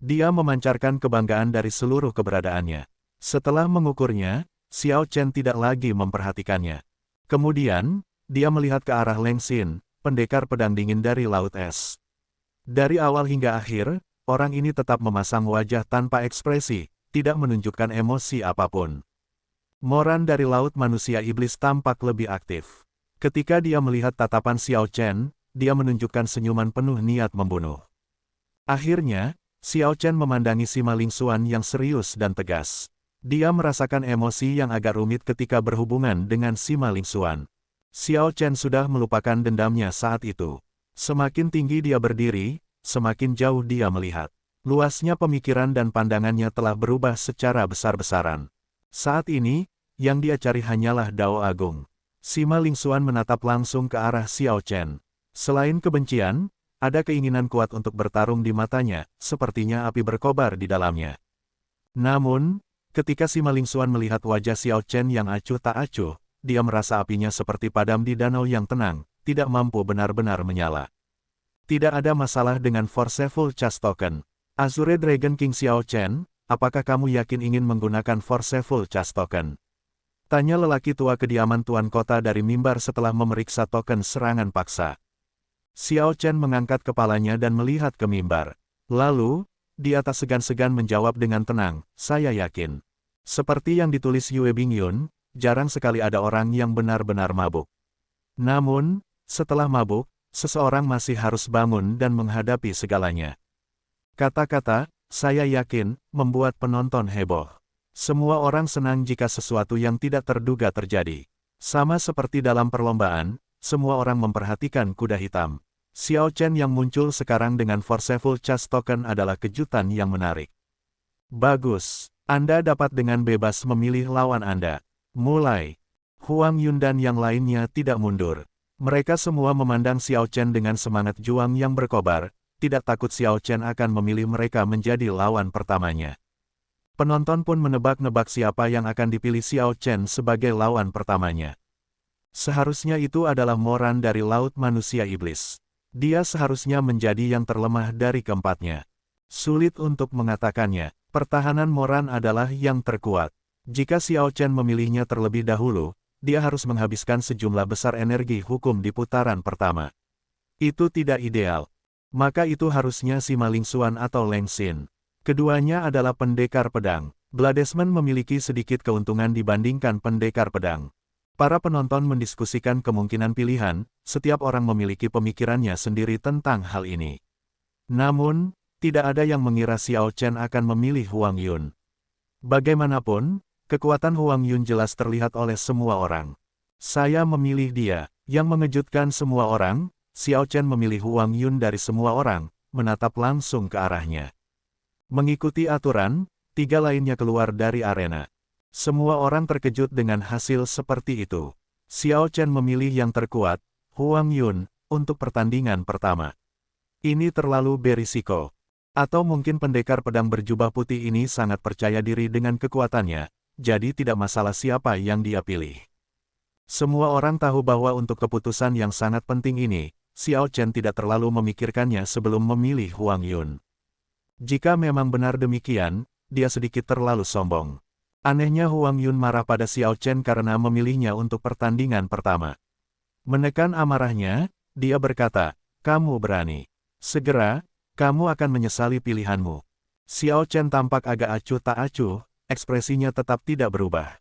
Dia memancarkan kebanggaan dari seluruh keberadaannya. Setelah mengukurnya, Xiao Chen tidak lagi memperhatikannya. Kemudian, dia melihat ke arah Leng Xin, pendekar pedang dingin dari Laut Es. Dari awal hingga akhir, orang ini tetap memasang wajah tanpa ekspresi, tidak menunjukkan emosi apapun. Moran dari Laut Manusia Iblis tampak lebih aktif. Ketika dia melihat tatapan Xiao Chen, dia menunjukkan senyuman penuh niat membunuh. Akhirnya, Xiao Chen memandangi Sima Lingxuan yang serius dan tegas. Dia merasakan emosi yang agak rumit ketika berhubungan dengan Sima Lingxuan. Xiao Chen sudah melupakan dendamnya saat itu. Semakin tinggi dia berdiri, semakin jauh dia melihat. Luasnya pemikiran dan pandangannya telah berubah secara besar-besaran. Saat ini, yang dia cari hanyalah Dao Agung. Sima Lingxuan menatap langsung ke arah Xiao Chen. Selain kebencian, ada keinginan kuat untuk bertarung di matanya, sepertinya api berkobar di dalamnya. Namun, ketika Sima Lingxuan melihat wajah Xiao Chen yang acuh tak acuh, dia merasa apinya seperti padam di danau yang tenang, tidak mampu benar-benar menyala. Tidak ada masalah dengan Forceful Chas Token. Azure Dragon King Xiao Chen, apakah kamu yakin ingin menggunakan Forceful Chas Token? Tanya lelaki tua kediaman Tuan Kota dari mimbar setelah memeriksa token serangan paksa. Xiao Chen mengangkat kepalanya dan melihat ke mimbar. Lalu, dia tak segan-segan menjawab dengan tenang, saya yakin. Seperti yang ditulis Yue Bingyun, jarang sekali ada orang yang benar-benar mabuk. Namun, setelah mabuk, seseorang masih harus bangun dan menghadapi segalanya. Kata-kata, saya yakin, membuat penonton heboh. Semua orang senang jika sesuatu yang tidak terduga terjadi. Sama seperti dalam perlombaan, semua orang memperhatikan kuda hitam. Xiao Chen yang muncul sekarang dengan Forceful Charge Token adalah kejutan yang menarik. Bagus, Anda dapat dengan bebas memilih lawan Anda. Mulai. Huang Yun dan yang lainnya tidak mundur. Mereka semua memandang Xiao Chen dengan semangat juang yang berkobar, tidak takut Xiao Chen akan memilih mereka menjadi lawan pertamanya. Penonton pun menebak-nebak siapa yang akan dipilih Xiao Chen sebagai lawan pertamanya. Seharusnya itu adalah Moran dari Laut Manusia Iblis. Dia seharusnya menjadi yang terlemah dari keempatnya. Sulit untuk mengatakannya, pertahanan Moran adalah yang terkuat. Jika Xiao Chen memilihnya terlebih dahulu, dia harus menghabiskan sejumlah besar energi hukum di putaran pertama. Itu tidak ideal. Maka itu harusnya si Maling Xuan atau Leng Xin. Keduanya adalah pendekar pedang. Bladesman memiliki sedikit keuntungan dibandingkan pendekar pedang. Para penonton mendiskusikan kemungkinan pilihan, setiap orang memiliki pemikirannya sendiri tentang hal ini. Namun, tidak ada yang mengira Xiao Chen akan memilih Huang Yun. Bagaimanapun, kekuatan Huang Yun jelas terlihat oleh semua orang. Saya memilih dia. Yang mengejutkan semua orang, Xiao Chen memilih Huang Yun dari semua orang, menatap langsung ke arahnya. Mengikuti aturan, 3 lainnya keluar dari arena. Semua orang terkejut dengan hasil seperti itu. Xiao Chen memilih yang terkuat, Huang Yun, untuk pertandingan pertama. Ini terlalu berisiko. Atau mungkin pendekar pedang berjubah putih ini sangat percaya diri dengan kekuatannya, jadi tidak masalah siapa yang dia pilih. Semua orang tahu bahwa untuk keputusan yang sangat penting ini, Xiao Chen tidak terlalu memikirkannya sebelum memilih Huang Yun. Jika memang benar demikian, dia sedikit terlalu sombong. Anehnya Huang Yun marah pada Xiao Chen karena memilihnya untuk pertandingan pertama. Menekan amarahnya, dia berkata, kamu berani. Segera, kamu akan menyesali pilihanmu. Xiao Chen tampak agak acuh tak acuh, ekspresinya tetap tidak berubah.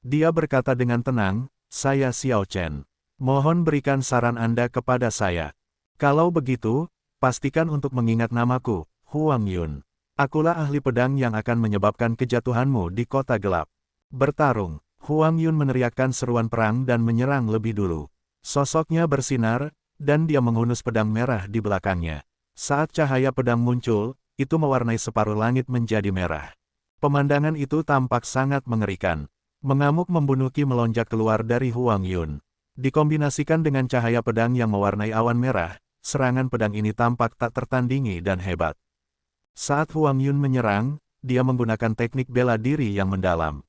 Dia berkata dengan tenang, saya Xiao Chen. Mohon berikan saran Anda kepada saya. Kalau begitu, pastikan untuk mengingat namaku, Huang Yun. Akulah ahli pedang yang akan menyebabkan kejatuhanmu di kota gelap. Bertarung. Huang Yun meneriakkan seruan perang dan menyerang lebih dulu. Sosoknya bersinar, dan dia menghunus pedang merah di belakangnya. Saat cahaya pedang muncul, itu mewarnai separuh langit menjadi merah. Pemandangan itu tampak sangat mengerikan. Mengamuk membunuh Qi melonjak keluar dari Huang Yun. Dikombinasikan dengan cahaya pedang yang mewarnai awan merah, serangan pedang ini tampak tak tertandingi dan hebat. Saat Huang Yun menyerang, dia menggunakan teknik bela diri yang mendalam.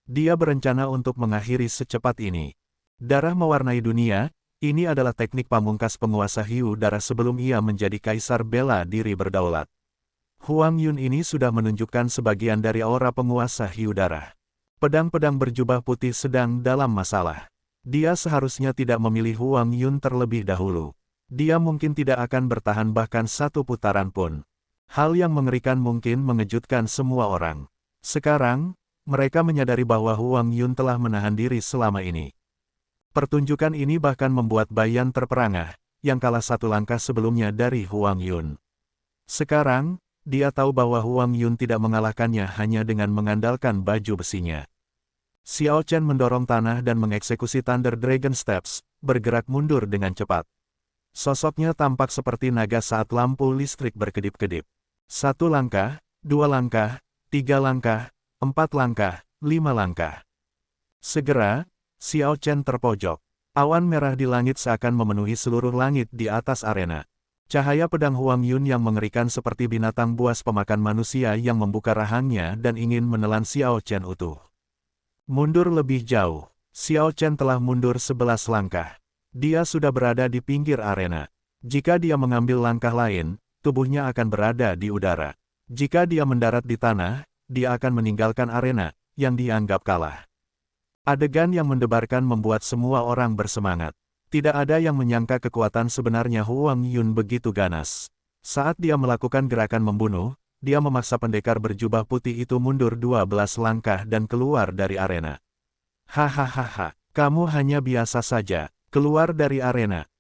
Dia berencana untuk mengakhiri secepat ini. Darah mewarnai dunia, ini adalah teknik pamungkas penguasa Hiu darah sebelum ia menjadi kaisar bela diri berdaulat. Huang Yun ini sudah menunjukkan sebagian dari aura penguasa Hiu darah. Pedang-pedang berjubah putih sedang dalam masalah. Dia seharusnya tidak memilih Huang Yun terlebih dahulu. Dia mungkin tidak akan bertahan bahkan 1 putaran pun. Hal yang mengerikan mungkin mengejutkan semua orang. Sekarang, mereka menyadari bahwa Huang Yun telah menahan diri selama ini. Pertunjukan ini bahkan membuat Bayan terperangah, yang kalah 1 langkah sebelumnya dari Huang Yun. Sekarang, dia tahu bahwa Huang Yun tidak mengalahkannya hanya dengan mengandalkan baju besinya. Xiao Chen mendorong tanah dan mengeksekusi Thunder Dragon Steps, bergerak mundur dengan cepat. Sosoknya tampak seperti naga saat lampu listrik berkedip-kedip. 1 langkah, 2 langkah, 3 langkah, 4 langkah, 5 langkah. Segera, Xiao Chen terpojok. Awan merah di langit seakan memenuhi seluruh langit di atas arena. Cahaya pedang Huang Yun yang mengerikan seperti binatang buas pemakan manusia yang membuka rahangnya dan ingin menelan Xiao Chen utuh. Mundur lebih jauh. Xiao Chen telah mundur 11 langkah. Dia sudah berada di pinggir arena. Jika dia mengambil langkah lain, tubuhnya akan berada di udara. Jika dia mendarat di tanah, dia akan meninggalkan arena, yang dianggap kalah. Adegan yang mendebarkan membuat semua orang bersemangat. Tidak ada yang menyangka kekuatan sebenarnya Huang Yun begitu ganas. Saat dia melakukan gerakan membunuh, dia memaksa pendekar berjubah putih itu mundur 12 langkah dan keluar dari arena. Hahaha, kamu hanya biasa saja, keluar dari arena.